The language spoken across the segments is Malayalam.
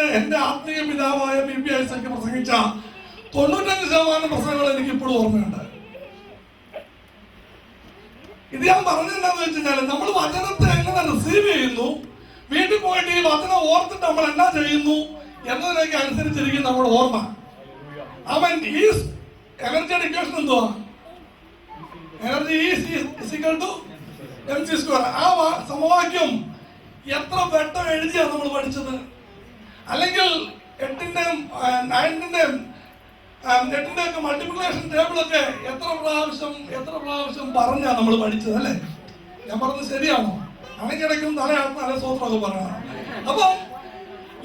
എന്ന് എന്റെ ആത്മീയ പിതാവായ ബി ഐസക് പ്രസംഗിച്ച 95% പ്രസംഗങ്ങൾ എനിക്ക് ഇപ്പോഴും ഓർമ്മയുണ്ട്. ഇത് ഞാൻ പറഞ്ഞെന്താന്ന് വെച്ച് കഴിഞ്ഞാൽ നമ്മൾ വചനത്തെ എങ്ങനെ റിസീവ് ചെയ്യുന്നു, വീട്ടിൽ പോയിട്ട് ഈ വചനം ഓർത്തിട്ട് നമ്മൾ എന്നാ ചെയ്യുന്നു എന്നതിനൊക്കെ അനുസരിച്ചിരിക്കും നമ്മുടെ ഓർമ്മ. അവൻ ഈ എനർജി ഇക്വേഷൻ എന്തുവാ? Energy mc². ആ സമവാക്യം എത്ര വട്ടം എഴുതിയാണ് നമ്മൾ പഠിച്ചത്? അല്ലെങ്കിൽ 8ന്റെയും 9ന്റെയും 8ന്റെ ഒക്കെ മൾട്ടിപ്ലിക്കേഷൻ ടേബിളൊക്കെ എത്ര പ്രാവശ്യം പറഞ്ഞാ നമ്മൾ പഠിച്ചത് അല്ലേ? ഞാൻ പറഞ്ഞത് ശരിയാണോ? അണക്കിടയ്ക്കും തല സ്വത്രമൊക്കെ പറയണം. അപ്പം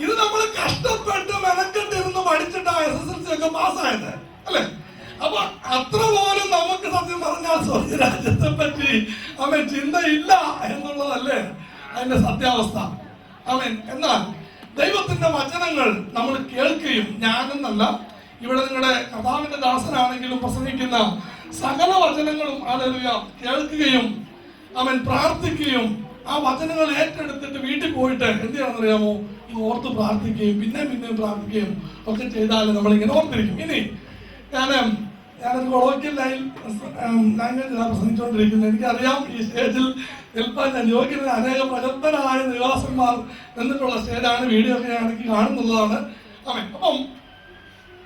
ഇത് നമ്മൾ കഷ്ടപ്പെട്ട് മെനക്കെട്ടിരുന്ന് പഠിച്ചിട്ട് SSLC ഒക്കെ പാസ്സായത് അല്ലേ? അപ്പൊ അത്ര പോലും നമുക്ക് സത്യം പറഞ്ഞാൽ സ്വർഗരാജ്യത്തെ പറ്റി അവൻ ചിന്തയില്ല എന്നുള്ളതല്ലേ അതിന്റെ സത്യാവസ്ഥ. അവൻ എന്നാൽ ദൈവത്തിന്റെ വചനങ്ങൾ നമ്മൾ കേൾക്കുകയും, ഞാനെന്നല്ല, ഇവിടെ നിങ്ങളുടെ കർത്താവിന്റെ ദാസനാണെങ്കിലും പ്രസംഗിക്കുന്ന സകല വചനങ്ങളും ഹല്ലേലൂയ കേൾക്കുകയും അവൻ പ്രാർത്ഥിക്കുകയും ആ വചനങ്ങൾ ഏറ്റെടുത്തിട്ട് വീട്ടിൽ പോയിട്ട് എന്ത് ചെയ്യണമെന്നറിയാമോ? ഇത് ഓർത്ത് പ്രാർത്ഥിക്കുകയും പിന്നെയും പ്രാർത്ഥിക്കുകയും ഒക്കെ ചെയ്താൽ നമ്മളിങ്ങനെ ഓർത്തിരിക്കും. ഇനി ഞാനൊരു കൊളോക്കിയൽ ലാംഗ്വേജിലാണ് പ്രസംഗിച്ചുകൊണ്ടിരിക്കുന്നത്. എനിക്കറിയാം ഈ സ്റ്റേജിൽ നിൽപ്പാൻ ഞാൻ യോഗ്യത അനേക പ്രഗത്ഭരായ നിവാസന്മാർ നിന്നിട്ടുള്ള സ്റ്റേജാണ്, വീഡിയോ ഒക്കെ ആണെങ്കിൽ കാണുന്നുള്ളതാണ്. അപ്പം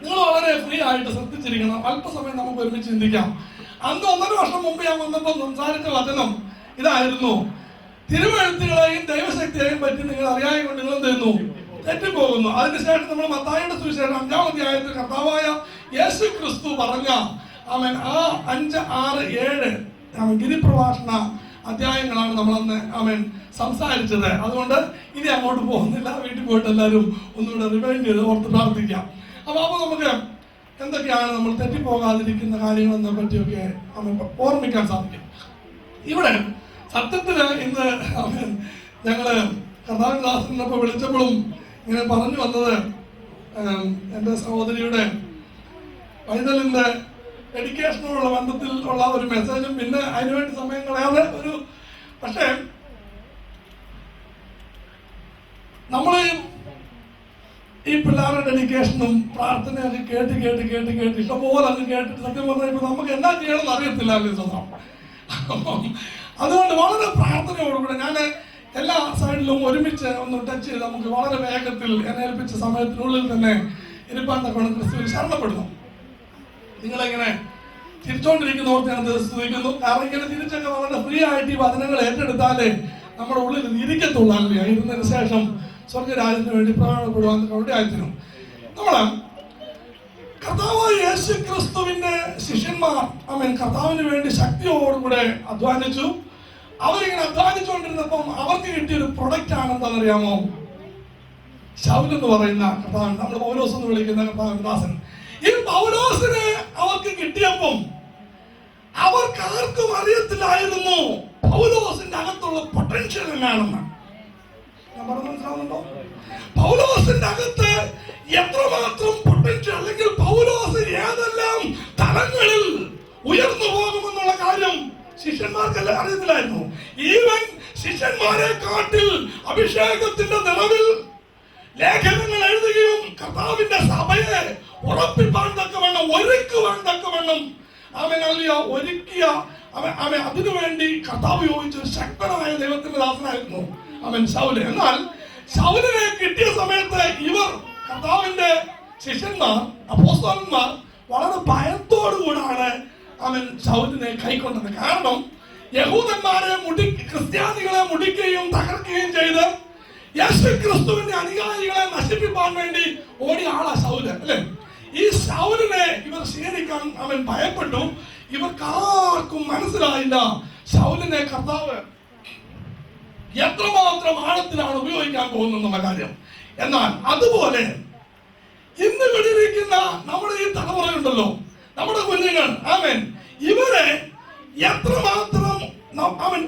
നിങ്ങൾ വളരെ ഫ്രീ ആയിട്ട് ശ്രദ്ധിച്ചിരിക്കണം. അല്പസമയം നമുക്ക് ഒരുമിച്ച് ചിന്തിക്കാം. അന്ന് 1.5 വർഷം മുമ്പ് ഞാൻ വന്നപ്പോൾ സംസാരിച്ച വചനം ഇതായിരുന്നു: തിരുവെഴുത്തുകളെയും ദൈവശക്തിയെയും പറ്റി നിങ്ങൾ അറിയാതെ കൊണ്ട് നിങ്ങൾ എന്ത് ചെയ്യുന്നു? തെറ്റിപ്പോകുന്നു. അതിനുശേഷം നമ്മൾ മത്തായിയുടെ സുവിശേഷം 5-ാം അധ്യായത്തിൽ കർത്താവായ യേശു ക്രിസ്തു പറഞ്ഞ അവൻ ആ 5, 6, 7 ഗിരിപ്രഭാഷണ അധ്യായങ്ങളാണ് നമ്മളന്ന് അവൻ സംസാരിച്ചത്. അതുകൊണ്ട് ഇനി അങ്ങോട്ട് പോകുന്നില്ല. വീട്ടിൽ പോയിട്ട് എല്ലാവരും ഒന്നുകൂടെ റിവൈൻഡ് ചെയ്ത് ഓർത്ത് പ്രാർത്ഥിക്കാം. അപ്പൊ നമുക്ക് എന്തൊക്കെയാണ് നമ്മൾ തെറ്റിപ്പോകാതിരിക്കുന്ന കാര്യങ്ങളെന്നെ പറ്റിയൊക്കെ അവൻ ഓർമ്മിക്കാൻ സാധിക്കും. ഇവിടെ സത്യത്തില് ഇന്ന് ഞങ്ങള് കഥാദാസനൊക്കെ വിളിച്ചപ്പോഴും ഇങ്ങനെ പറഞ്ഞു വന്നത് എൻ്റെ സഹോദരിയുടെ പൈതലിന്റെ എഡ്യൂക്കേഷനോടുള്ള ബന്ധത്തിൽ ഉള്ള ഒരു മെസ്സേജും പിന്നെ അതിനുവേണ്ടി സമയം കളയാതെ ഒരു, പക്ഷേ നമ്മൾ ഈ പിള്ളേരുടെ ഡെഡിക്കേഷനും പ്രാർത്ഥനയൊക്കെ കേട്ട് ഇഷ്ടംപോലെ അങ്ങ് കേട്ടിട്ട് സത്യം പറഞ്ഞാൽ ഇപ്പൊ നമുക്ക് എന്നാ ചെയ്യണമെന്ന് അറിയത്തില്ല സ്വന്തം. അതുകൊണ്ട് വളരെ പ്രാർത്ഥനയോടുകൂടെ ഞാൻ എല്ലാ സൈഡിലും ഒരുമിച്ച് ഒന്ന് ടച്ച് ചെയ്ത് നമുക്ക് വളരെ വേഗത്തിൽ എന്നെ ഏൽപ്പിച്ച സമയത്തിനുള്ളിൽ തന്നെ ഇരിപ്പാൻ തക്കവണ്ണം ക്രിസ്തുവിൽ ശരണപ്പെടുന്നു. നിങ്ങളിങ്ങനെ തിരിച്ചോണ്ടിരിക്കുന്നവർക്ക് ഞാൻ സ്തുതിക്കുന്നു. കാരണം ഇങ്ങനെ തിരിച്ചൊക്കെ വളരെ ഫ്രീ ആയിട്ട് ഈ വചനങ്ങൾ ഏറ്റെടുത്താലേ നമ്മുടെ ഉള്ളിൽ ഇരിക്കത്തുള്ളൂ. അല്ലേ? ഇരുന്നതിന് ശേഷം സ്വർഗരാജ്യത്തിന് വേണ്ടി പ്രയോജനപ്പെടുവാൻ ആയത്തിനും നമ്മള് കർത്താവായ യേശു ക്രിസ്തുവിന്റെ ശിഷ്യന്മാർ കർത്താവിന് വേണ്ടി ശക്തിയോടുകൂടെ അധ്വാനിച്ചു. അവരിങ്ങനെ അധ്വാനിച്ചുകൊണ്ടിരുന്നപ്പം അവർക്ക് കിട്ടിയൊരു പ്രൊഡക്റ്റ് ആണ് എന്താണെന്നറിയാമോ? ശൗൽ എന്ന് പറയുന്ന കർത്താവ്, നമ്മൾ പൗലോസ് എന്ന് വിളിക്കുന്ന കർത്താവിന്റെ ദാസൻ. ഈ പൗലോസിനെ അവർക്ക് കിട്ടിയപ്പം അവർക്ക് ആർക്കും അറിയത്തില്ലായിരുന്നു പൗലോസിന്റെ അകത്തുള്ള പൊട്ടൻഷ്യൽ എന്നാണെന്ന്. ഞാൻ പറഞ്ഞു മനസ്സിലാവുന്നുണ്ടോ? പൗലോസിന്റെ അകത്ത് എത്രമാത്രം പൊട്ടൻഷ്യൽ, അല്ലെങ്കിൽ പൗലോസ് ഏതെല്ലാം തലങ്ങളിൽ ഉയർന്നു പോകുമെന്നുള്ള കാര്യം ശിഷ്യന്മാർക്കെല്ലാം അറിയത്തില്ലായിരുന്നു. ഈവൻ ശിഷ്യന്മാരെ കാട്ടിൽ അഭിഷേകത്തിന്റെ നിറവിൽ ലേഖനങ്ങൾ എഴുതുകയും കർത്താവിന്റെ സഭയെ ഉറപ്പിപ്പാൻ തക്കവണ്ണം ഒരുക്കുവാൻ തക്കവണ്ണം ഒരുക്കിയ അതിനുവേണ്ടി കർത്താവ് യോജിച്ച ശക്തനായ ദൈവത്തിന്റെ ദാസനായിരുന്നു ശൗല്. എന്നാൽ ശൗലിനെ കിട്ടിയ സമയത്ത് ഇവർ കർത്താവിന്റെ ശിഷ്യന്മാർ, അപ്പോസ്തലന്മാർ വളരെ ഭയത്തോടുകൂടാണ് ശൗലിനെ കൈക്കൊണ്ടത്. കാരണം യഹൂദന്മാരെ ക്രിസ്ത്യാനികളെ മുടിക്കുകയും തകർക്കുകയും ചെയ്ത് യേശു ക്രിസ്തുവിന്റെ അനുയായികളെ നശിപ്പിക്കാൻ വേണ്ടി ഓടിയ ആളാ ശൗല്, അല്ലെ? ഈ ശൗലിനെ ഇവർ സ്വീകരിക്കാൻ ഭയപ്പെട്ടു. ഇവർക്കാർക്കും മനസ്സിലായില്ല ശൗലിനെ കർത്താവ് എത്രമാത്രം ആഴത്തിലാണ് ഉപയോഗിക്കാൻ പോകുന്നുള്ള കാര്യം. എന്നാൽ അതുപോലെ ഇന്ന് വിടിയിരിക്കുന്ന നമ്മുടെ ഈ തലമുറയുണ്ടല്ലോ, നമ്മുടെ കുഞ്ഞുങ്ങൾ, ഇവരെ എത്രമാത്രം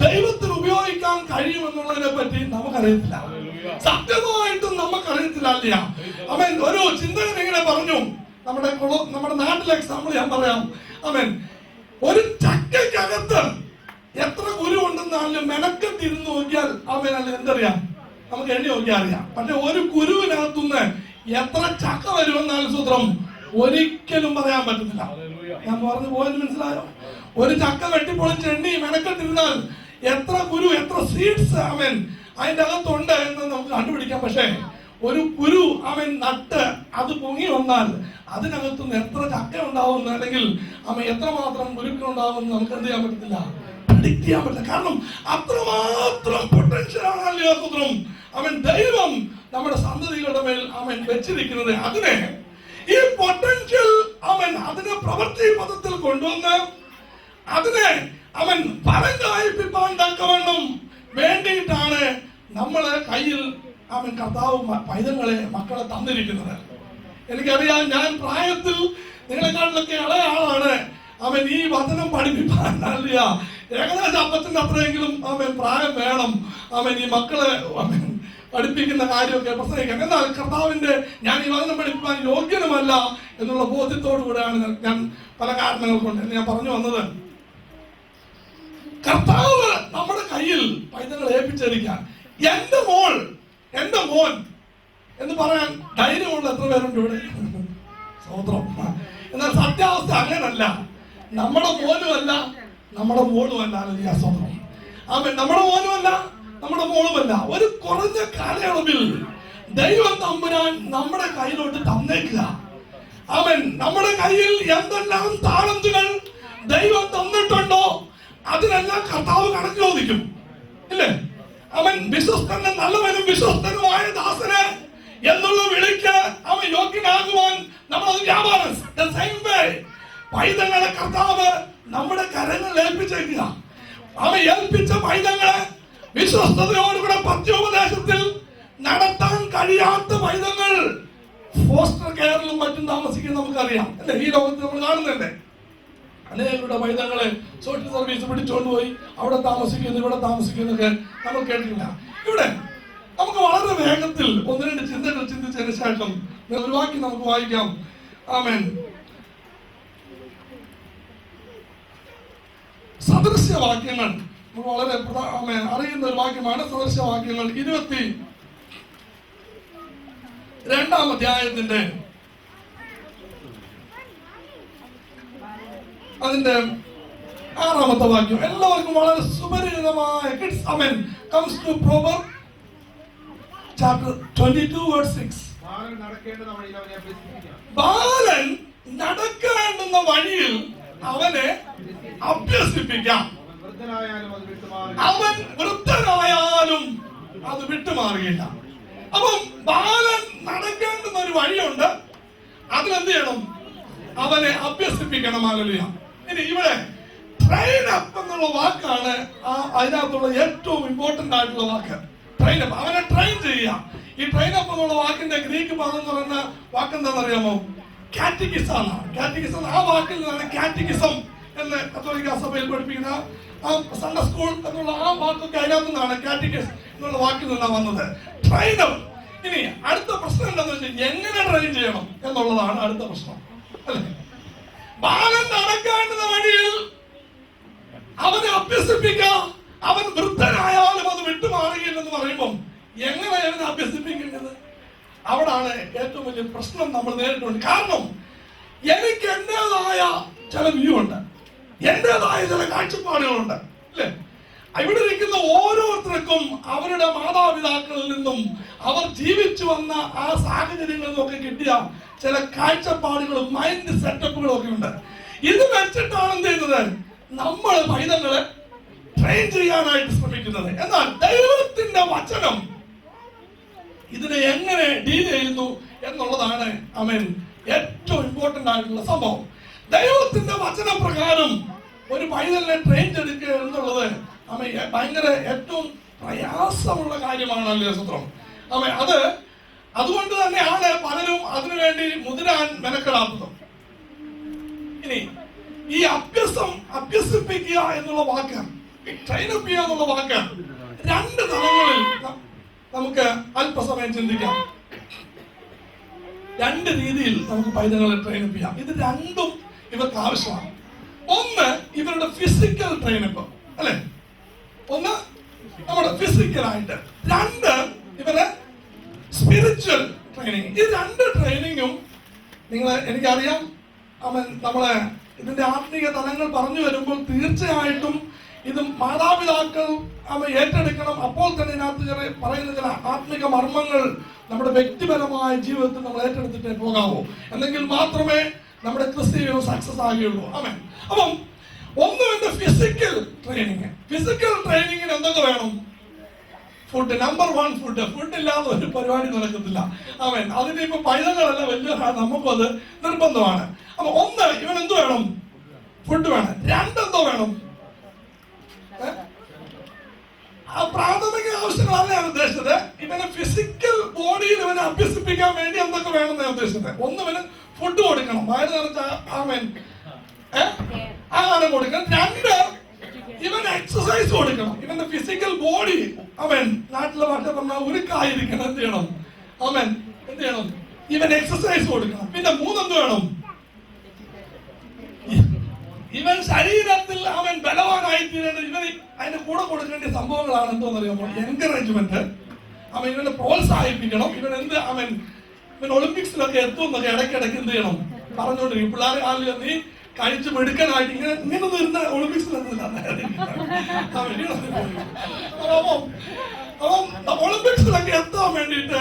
ദൈവത്തിന് ഉപയോഗിക്കാൻ കഴിയുമെന്നുള്ളതിനെ പറ്റി നമുക്കറിയത്തില്ല. സത്യമായിട്ടും നമുക്കറിയത്തില്ല. ഒരു ചിന്തകൻ ഇങ്ങനെ പറഞ്ഞു, നമ്മുടെ നാട്ടിലെ എക്സാമ്പിൾ ഞാൻ പറയാം. ഒരു ചക്കയ്ക്കകത്ത് എത്ര കുരു ഉണ്ടെന്നാലും മെനക്കെട്ടിരുന്ന് നോക്കിയാൽ അല്ല എന്തറിയാം, നമുക്ക് എണ്ണി നോക്കിയാൽ അറിയാം. പക്ഷെ ഒരു കുരുവിനകത്തുനിന്ന് എത്ര ചക്ക വരുമെന്നാൽ സൂത്രം ഒരിക്കലും പറയാൻ പറ്റുന്നില്ല. ഞാൻ പറഞ്ഞു പോയത് മനസ്സിലായോ? ഒരു ചക്ക വെട്ടിപ്പൊളിച്ച് എണ്ണി മെനക്കെട്ടിരുന്നാൽ എത്ര കുരു, എത്ര സീഡ്സ് അവൻ അതിന്റെ അകത്തുണ്ട് എന്ന് നമുക്ക് കണ്ടുപിടിക്കാം. പക്ഷേ ഒരു കുരു അവൻ നട്ട് അത് പൊങ്ങി വന്നാൽ അതിനകത്തുനിന്ന് എത്ര ചക്ക ഉണ്ടാവുമെന്ന്, അല്ലെങ്കിൽ അവൻ എത്രമാത്രം കുരുക്കൾ ഉണ്ടാവുമെന്ന് നമുക്ക് എന്ത് ചെയ്യാൻ പറ്റത്തില്ല, പ്രെഡിക്റ്റ് ചെയ്യാൻ പറ്റില്ല. കാരണം അത്രമാത്രം പൊട്ടൻഷ്യൽ ആണല്ലോ സൂത്രം അവൻ ദൈവം നമ്മുടെ സന്തതികളുടെ മേൽ അവൻ വെച്ചിരിക്കുന്നത്. അതിനെ ഈ പൊട്ടൻഷ്യൽ അവൻ അതിനെ പ്രവൃത്തി പദത്തിൽ കൊണ്ടുവന്ന് അതിനെ അവൻ ഫലം കായ്പിപ്പാൻ തക്കവണ്ണം വേണ്ടിയിട്ടാണ് നമ്മളെ കയ്യിൽ അവൻ കർത്താവ് പൈതങ്ങളെ, മക്കളെ തന്നിരിക്കുന്നത്. എനിക്കറിയാം, ഞാൻ പ്രായത്തിൽ നിങ്ങളെക്കാട്ടിലൊക്കെ ഇളയ ആളാണ്. അവൻ ഈ വചനം പഠിപ്പിക്കാൻ അറിയ ഏകദേശം അപ്പത്തിന്റെ അത്രയെങ്കിലും അവൻ പ്രായം വേണം അവൻ ഈ മക്കളെ അവൻ പഠിപ്പിക്കുന്ന കാര്യമൊക്കെ പ്രസംഗിക്കാൻ. എന്നാൽ കർത്താവിന്റെ ഞാൻ ഈ വചനം പഠിപ്പിക്കാൻ യോഗ്യനുമല്ല എന്നുള്ള ബോധ്യത്തോടു കൂടെയാണ് ഞാൻ പല കാരണങ്ങൾ കൊണ്ട് ഞാൻ പറഞ്ഞു വന്നത്. കർത്താവ് നമ്മുടെ കയ്യിൽ പൈതങ്ങളെ ഏൽപ്പിച്ചിരിക്കാൻ, എന്റെ മോൾ, എന്റെ മോൻ എന്ന് പറയാൻ ധൈര്യമുള്ള എത്ര പേരുണ്ട് ഇവിടെ? സ്വതന്ത്രം. എന്നാൽ സത്യാവസ്ഥ അങ്ങനല്ല. നമ്മുടെ മോനുമല്ല, നമ്മുടെ മോളുമല്ല. സ്വതന്ത്രം. അവൻ നമ്മുടെ മോനുമല്ല, നമ്മുടെ മോളുമല്ല. ഒരു കുറഞ്ഞ കാലയളവിൽ ദൈവം തമ്പുരാൻ നമ്മുടെ കയ്യിലോട്ട് തന്നേക്കുക. അവൻ നമ്മുടെ കയ്യിൽ എന്തെല്ലാം താളന്തുകൾ ദൈവം തന്നിട്ടുണ്ടോ അതിനെല്ലാം കർത്താവ് കണക്ക് ചോദിക്കും, ഇല്ലേ? അവൻ വിശ്വസ്തനും നല്ലവനും വിശ്വസ്തനുമായ ദാസന് എന്നുള്ള വിളിക്ക് അവൻ യോഗ്യനാകുവാൻ നമ്മളത് വ്യാപാരം. പൈതങ്ങളെ കർത്താവ് നമ്മുടെ കരങ്ങളിൽ ഏൽപ്പിച്ചേക്കുക. അവൻ ഏൽപ്പിച്ച പൈതങ്ങളെ വിശ്വസ്തയോടുകൂടെ പത്യോപദേശത്തിൽ നടത്താൻ കഴിയാത്ത പൈതങ്ങൾ ഫോസ്റ്റർ കെയറിലും മറ്റും താമസിക്കുന്ന നമുക്കറിയാം, അല്ലെ? ഈ ലോകത്ത് നമ്മൾ കാണുന്നുണ്ട്. അനേകരുടെ പൈതങ്ങളെ സോഷ്യൽ സർവീസ് പിടിച്ചുകൊണ്ട് പോയി അവിടെ താമസിക്കുന്നു, ഇവിടെ താമസിക്കുന്നൊക്കെ നമ്മൾ കേട്ടില്ല. ഇവിടെ നമുക്ക് വളരെ വേഗത്തിൽ ഒന്ന് രണ്ട് ചിന്തകൾ ചിന്തിച്ചതിന് ശേഷം ഒരു വാക്യം നമുക്ക് വായിക്കാം. ആമേൻ. സദൃശ്യവാക്യങ്ങൾ നമുക്ക് വളരെ അറിയുന്ന ഒരു വാക്യമാണ്. സദൃശ്യവാക്യങ്ങൾ 22-ാം അധ്യായത്തിന്റെ അതിന്റെ 6-ാമത്തെ വാക്യം എല്ലാവർക്കും വളരെ സുപരിചിതമായ comes to Proverbs chapter 22:6. ബാലൻ നടക്കേണ്ടുന്ന വഴിയിൽ അവനെ അഭ്യസിപ്പിക്കാം, അവൻ വൃദ്ധനായാലും അത് വിട്ടുമാറുകയില്ല. അപ്പം ബാലൻ നടക്കേണ്ടുന്ന ഒരു വഴിയുണ്ട്, അതിലെന്ത് ചെയ്യണം? അവനെ അഭ്യസിപ്പിക്കണം. ഹല്ലേലൂയ. ഇനി ഇവിടെ ട്രെയിൻ അപ്പ് എന്നുള്ള വാക്കാണ് അതിനകത്തുള്ള ഏറ്റവും ഇമ്പോർട്ടന്റ് ആയിട്ടുള്ള വാക്ക്. ട്രെയിൻ അപ്പ്, അവനെ ട്രെയിൻ ചെയ്യുക. ഈ ട്രെയിൻ അപ്പ് എന്നുള്ള വാക്കിന്റെ ഗ്രീക്ക് പദം എന്ന് പറയുന്ന വാക്ക് എന്താണെന്നറിയാമോ? കാറ്റക്കിസം ആണ്. കാറ്റക്കിസം, ആ വാക്കിൽ നിന്നാണ് കാറ്റക്കിസം എന്ന് കത്തോലിക്ക സഭയിൽ പഠിപ്പിക്കുന്ന ആ സൺഡേ സ്കൂൾ എന്നുള്ള ആ വാക്കൊക്കെ അതിനകത്ത് നിന്നാണ് കാറ്റക്കിസ് എന്നുള്ള വാക്കിൽ നിന്നാണ് വന്നത്. Train up. ഇനി അടുത്ത പ്രശ്നം എന്താണെന്ന് വെച്ചാൽ എങ്ങനെ ട്രെയിൻ ചെയ്യണം എന്നുള്ളതാണ് അടുത്ത പ്രശ്നം, അല്ലേ? ബാലൻ നടക്കേണ്ടുന്ന വഴിയിൽ അവനെ അഭ്യസിപ്പിക്കാം, അവൻ വൃദ്ധനായാലും അത് വിട്ടുമാറുകയില്ലെന്ന് പറയുമ്പം എങ്ങനെയാണ് അഭ്യസിപ്പിക്കേണ്ടത്? അവിടാണ് ഏറ്റവും വലിയ പ്രശ്നം നമ്മൾ നേരിട്ടുണ്ട്. കാരണം എനിക്ക് എന്റേതായ ചില വ്യൂ ഉണ്ട്, എന്റേതായ ചില കാഴ്ചപ്പാടുകളുണ്ട്, അല്ലേ? ഇവിടെ ഇരിക്കുന്ന ഓരോരുത്തർക്കും അവരുടെ മാതാപിതാക്കളിൽ നിന്നും അവർ ജീവിച്ചു വന്ന ആ സാഹചര്യങ്ങളിൽ നിന്നൊക്കെ കിട്ടിയ ചില കാഴ്ചപ്പാടുകളും മൈൻഡ് സെറ്റപ്പുകളും ഒക്കെ ഉണ്ട്. ഇത് വെച്ചിട്ടാണ് എന്ത് ചെയ്യുന്നത്? നമ്മൾ പൈതങ്ങളെ ട്രെയിൻ ചെയ്യാനായിട്ട് ശ്രമിക്കുന്നത്. എന്നാൽ ദൈവത്തിന്റെ വചനം ഇതിനെ എങ്ങനെ ഡീൽ ചെയ്യുന്നു എന്നുള്ളതാണ് ആമേൻ ഏറ്റവും ഇമ്പോർട്ടന്റ് ആയിട്ടുള്ള സംഭവം. ദൈവത്തിന്റെ വചനപ്രകാരം ഒരു പൈതലിനെ ട്രെയിൻ ചെയ്തെടുക്കുക എന്നുള്ളത് ഭയങ്കര ഏറ്റവും പ്രയാസമുള്ള കാര്യമാണല്ലോ സത്രം. അതുകൊണ്ട് തന്നെയാണ് പലരും അതിനുവേണ്ടി മുതിരാൻ മെനക്കെടാത്തത്. ഇനി ഈ അഭ്യസിപ്പിക്കുക എന്നുള്ള വാക്ക്, ട്രെയിൻ അപ്പ് ചെയ്യുക എന്നുള്ള വാക്ക് രണ്ട് തലങ്ങളിൽ നമുക്ക് അല്പസമയം ചിന്തിക്കാം. രണ്ട് രീതിയിൽ നമുക്ക് പൈതങ്ങളെ ട്രെയിൻ അപ്പ് ചെയ്യാം. ഇത് രണ്ടും ഇവർക്ക് ആവശ്യമാണ്. ഒന്ന് ഇവരുടെ ഫിസിക്കൽ ട്രെയിൻ അപ്പ്, അല്ലെ? ഒന്ന് നമ്മുടെ ഫിസിക്കലായിട്ട്. രണ്ട് ഇവരെ സ്പിരിച്വൽ ട്രെയിനിങ്. ഈ രണ്ട് ട്രെയിനിങ്ങും എനിക്കറിയാം നമ്മളെ ഇതിന്റെ ആത്മീയ തലങ്ങൾ പറഞ്ഞു വരുമ്പോൾ തീർച്ചയായിട്ടും ഇത് മാതാപിതാക്കൾ ഏറ്റെടുക്കണം. അപ്പോൾ തന്നെ ഇതിനകത്ത് പറയുന്ന ചില ആത്മിക മർമ്മങ്ങൾ നമ്മുടെ വ്യക്തിപരമായ ജീവിതത്തിൽ നമ്മൾ ഏറ്റെടുത്തിട്ടേ പോകാവൂ. എന്നെങ്കിൽ മാത്രമേ നമ്മുടെ ക്രിസ്തീയ സക്സസ് ആകുകയുള്ളൂ. അപ്പം ഒന്ന് ഫിസിക്കൽ ട്രെയിനിങ്. ഫിസിക്കൽ ട്രെയിനിങ്ങിന് എന്തൊക്കെ വേണം? ഫുഡ്. Number 1 food. ഫുഡ് ഇല്ലാതെ ഒരു പരിപാടി നടക്കത്തില്ല. അതിന് ഇപ്പൊ പൈതങ്ങളല്ല വലിയ നമുക്കും അത് നിർബന്ധമാണ്. അപ്പൊ ഒന്ന് ഇവൻ എന്ത് വേണം? ഫുഡ് വേണം. രണ്ടെന്തോ വേണം? പ്രാഥമിക ആവശ്യങ്ങളാണ് ഞാൻ ഉദ്ദേശിച്ചത്. ഇവനെ ഫിസിക്കൽ ബോഡിയിൽ ഇവനെ അഭ്യസിപ്പിക്കാൻ വേണ്ടി എന്തൊക്കെ വേണം ഞാൻ ഉദ്ദേശിച്ചത്. ഒന്ന് ഇവന് ഫുഡ് കൊടുക്കണം, വയറ് നിറച്ച ആഹാരം കൊടുക്കണം. രണ്ട് ഇവൻ എക്സസൈസ് കൊടുക്കണം. ഇവന്റെ ഫിസിക്കൽ ബോഡി നാട്ടിലെ ഭാഷ പറഞ്ഞാൽ ഉരുക്കായിരിക്കണം. എന്ത് ചെയ്യണം? എന്ത് ചെയ്യണം? ഇവൻ എക്സസൈസ് കൊടുക്കണം. പിന്നെ മൂന്നെന്ത് വേണം? ഇവൻ ശരീരത്തിൽ ബലവാനായി തീരേണ്ടത്. ഇവൻ അതിന്റെ കൂടെ കൊടുക്കേണ്ട സംഭവങ്ങളാണ് എന്തോന്നറിയാമോ? എൻകറേജ്മെന്റ്. ഇവനെ പ്രോത്സാഹിപ്പിക്കണം. ഇവൻ എന്ത് ഇവൻ ഒളിമ്പിക്സിലൊക്കെ എത്തുമെന്നൊക്കെ ഇടയ്ക്കിടയ്ക്ക് എന്ത് ചെയ്യണം? പറഞ്ഞുകൊണ്ടിരിക്കും. പിള്ളേർ കാലിൽ നീ കഴിച്ച് മെടുക്കാനായിട്ട് ഇങ്ങനെ വരുന്ന ഒളിമ്പിക്സിൽ ഒളിമ്പിക്സിലൊക്കെ എത്താൻ വേണ്ടിയിട്ട്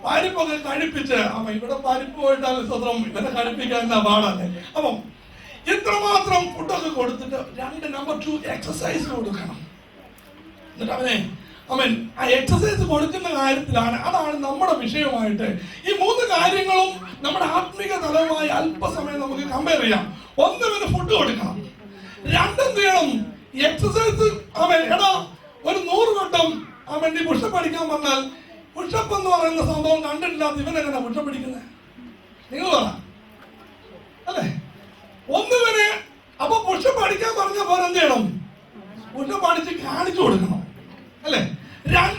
പരിപ്പൊക്കെ കഴിപ്പിച്ച് ഇവിടെ പരിപ്പ് പോയിട്ടാണ് സ്വതന്ത്രം ഇവരെ കഴിപ്പിക്കാൻ എന്താ പാടല്ലേ. അപ്പം ഇത്രമാത്രം ഫുഡൊക്കെ കൊടുത്തിട്ട് നമ്പർ 2 എക്സസൈസ് കൊടുക്കണം. എന്നിട്ട് ആ എക്സസൈസ് കൊടുക്കുന്ന കാര്യത്തിലാണ്, അതാണ് നമ്മുടെ വിഷയമായിട്ട്. ഈ 3 കാര്യങ്ങളും നമ്മുടെ ആത്മീക തലവുമായി അല്പസമയം നമുക്ക് കമ്പയർ ചെയ്യാം. ഒന്ന് ഇവന് ഫുഡ് കൊടുക്കണം. രണ്ടെന്ത് ചെയ്യണം? എക്സസൈസ്. എടാ ഒരു 100 വട്ടം നീ പുഷപ്പ് അടിക്കാൻ പറഞ്ഞാൽ പുഷപ്പ് എന്ന് പറയുന്ന സംഭവം കണ്ടിട്ടില്ലാത്ത ഇവനെങ്ങനെ പുഷപ്പ് അടിക്കുന്നത്? നിങ്ങൾ പറ അല്ലേ? ഒന്നിവന് അപ്പൊ പുഷപ്പ് അടിക്കാൻ പറഞ്ഞ പോലെ എന്ത് ചെയ്യണം? പുഷപ്പ് അടിച്ച് കാണിച്ചു കൊടുക്കണം അല്ലെ?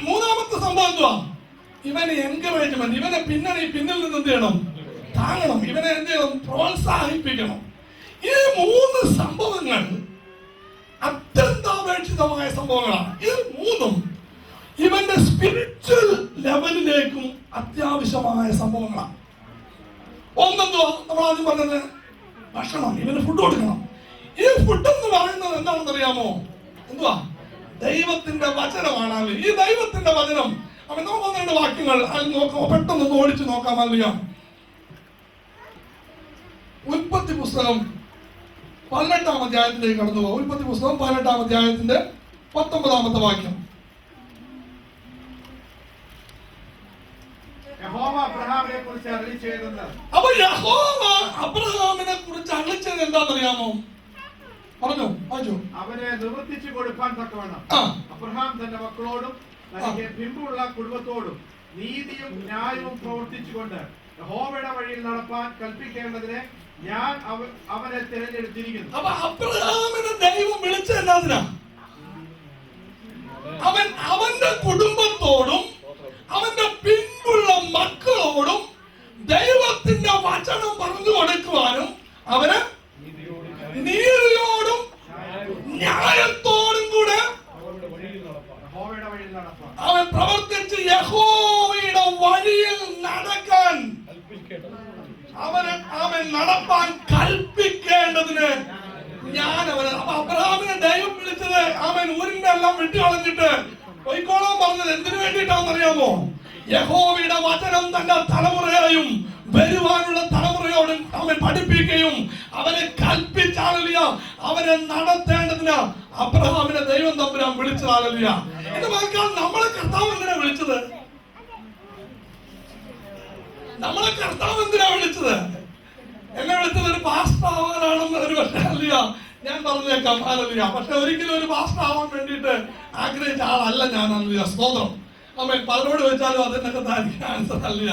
മൂന്നാമത്തെ സംഭവം എന്തുവാ? ഇവനെ എൻകറേജ്മെന്റ്. ഇവനെ പിന്നിൽ നിന്ന് എന്ത് ചെയ്യണം? താങ്ങണം. ഇവനെ എന്ത് ചെയ്യണം? പ്രോത്സാഹിപ്പിക്കണം. ഈ 3 സംഭവങ്ങൾ അത്യന്താപേക്ഷിതമായ സംഭവങ്ങളാണ്. ഇത് 3ഉം ഇവന്റെ സ്പിരിച്വൽ ലെവലിലേക്കും അത്യാവശ്യമായ സംഭവങ്ങളാണ്. ഒന്നെന്തുവാ? നമ്മൾ ആദ്യം പറഞ്ഞത് ഭക്ഷണം. ഇവന് ഫുഡ് കൊടുക്കണം. ഈ ഫുഡ് എന്ന് പറയുന്നത് എന്താണെന്ന് അറിയാമോ? എന്തുവാ? ദൈവത്തിന്റെ വചനമാണ്. ഈ ദൈവത്തിന്റെ വചനം നമുക്ക് 1-2 വാക്യങ്ങൾ പെട്ടെന്ന് ഓടിച്ചു നോക്കാം. അറിയാം. ഉൽപ്പത്തി പുസ്തകം 18-ാം അധ്യായത്തിലേക്ക് കടന്നു പോകും. ഉൽപ്പത്തി പുസ്തകം 18-ാം അധ്യായത്തിന്റെ 19-ാമത്തെ വാക്യം. അപ്പൊ യഹോവ അബ്രഹാമിനെ കുറിച്ച് അരുളിച്ചത് എന്താണെന്നറിയാമോ? പറഞ്ഞു അവനെ നിവർത്തിച്ചു കൊടുക്കാൻ തക്കവണ്ണം അബ്രഹാം തന്റെ മക്കളോടും തനിക്ക് പിമ്പുള്ള കുടുംബത്തോടും നീതിയും ന്യായവും പ്രവർത്തിച്ചുകൊണ്ട് യഹോവയുടെ വഴിയിൽ നടപ്പാൻ കൽപ്പിക്കേണ്ടതിന് ഞാൻ അവനെ തിരഞ്ഞെടുത്തിരിക്കുന്നു. അപ്പൊ അബ്രഹാമിനെ ദൈവം വിളിച്ചെന്നാ? അവന്റെ കുടുംബത്തോടും അവന്റെ പിൻപുള്ള മക്കളോടും ദൈവത്തിന്റെ വചനം പറഞ്ഞു കൊടുക്കുവാനും അവന് നീതിയോടും ന്യായത്തോടും കൂടെ അവൻ പ്രവർത്തിച്ച് യഹോവയുടെ വഴിയിൽ നടക്കാൻ അവൻ നടപ്പാൻ കൽപ്പിക്കേണ്ടതിന് ഞാൻ അവന്. അപ്പൊ അബ്രഹാമിനെ ദൈവം വിളിച്ചത് ഊരിന്റെ എല്ലാം വിട്ടുകളഞ്ഞിട്ട് പോയിക്കോളാൻ പറഞ്ഞത് എന്തിനു വേണ്ടിയിട്ടാണെന്ന് അറിയാമോ? യഹോവയുടെ വചനം തന്റെ തലമുറയായും വരുവാനുള്ള തലമുറയോടും അവൻ പഠിപ്പിക്കുകയും അവനെ കൽപ്പിച്ചാളില്ല അവനെ നടത്തേണ്ടതിന് അബ്രഹാമിനെ ദൈവം തമ്പുരാൻ വിളിച്ചതാളില്ല. എന്ന് പറഞ്ഞാൽ നമ്മളെ കർത്താവ് എന്തിനാ വിളിച്ചത്? നമ്മളെ കർത്താവ് എന്തിനാ വിളിച്ചത്? എന്നെ വിളിച്ചത് ഒരു പാസ്റ്റർ ആവാനാണെന്ന് ഒരു പക്ഷേ അല്ല, ഞാൻ പറഞ്ഞേക്കാം അല്ല. പക്ഷെ ഒരിക്കലും ഒരു പാസ്റ്റർ ആവാൻ വേണ്ടിയിട്ട് ആഗ്രഹിച്ച ആളല്ല ഞാൻ. അല്ല, സ്തോത്രം. പലരോട് വെച്ചാലും അതിനൊക്കെ ആൻസർ അല്ല.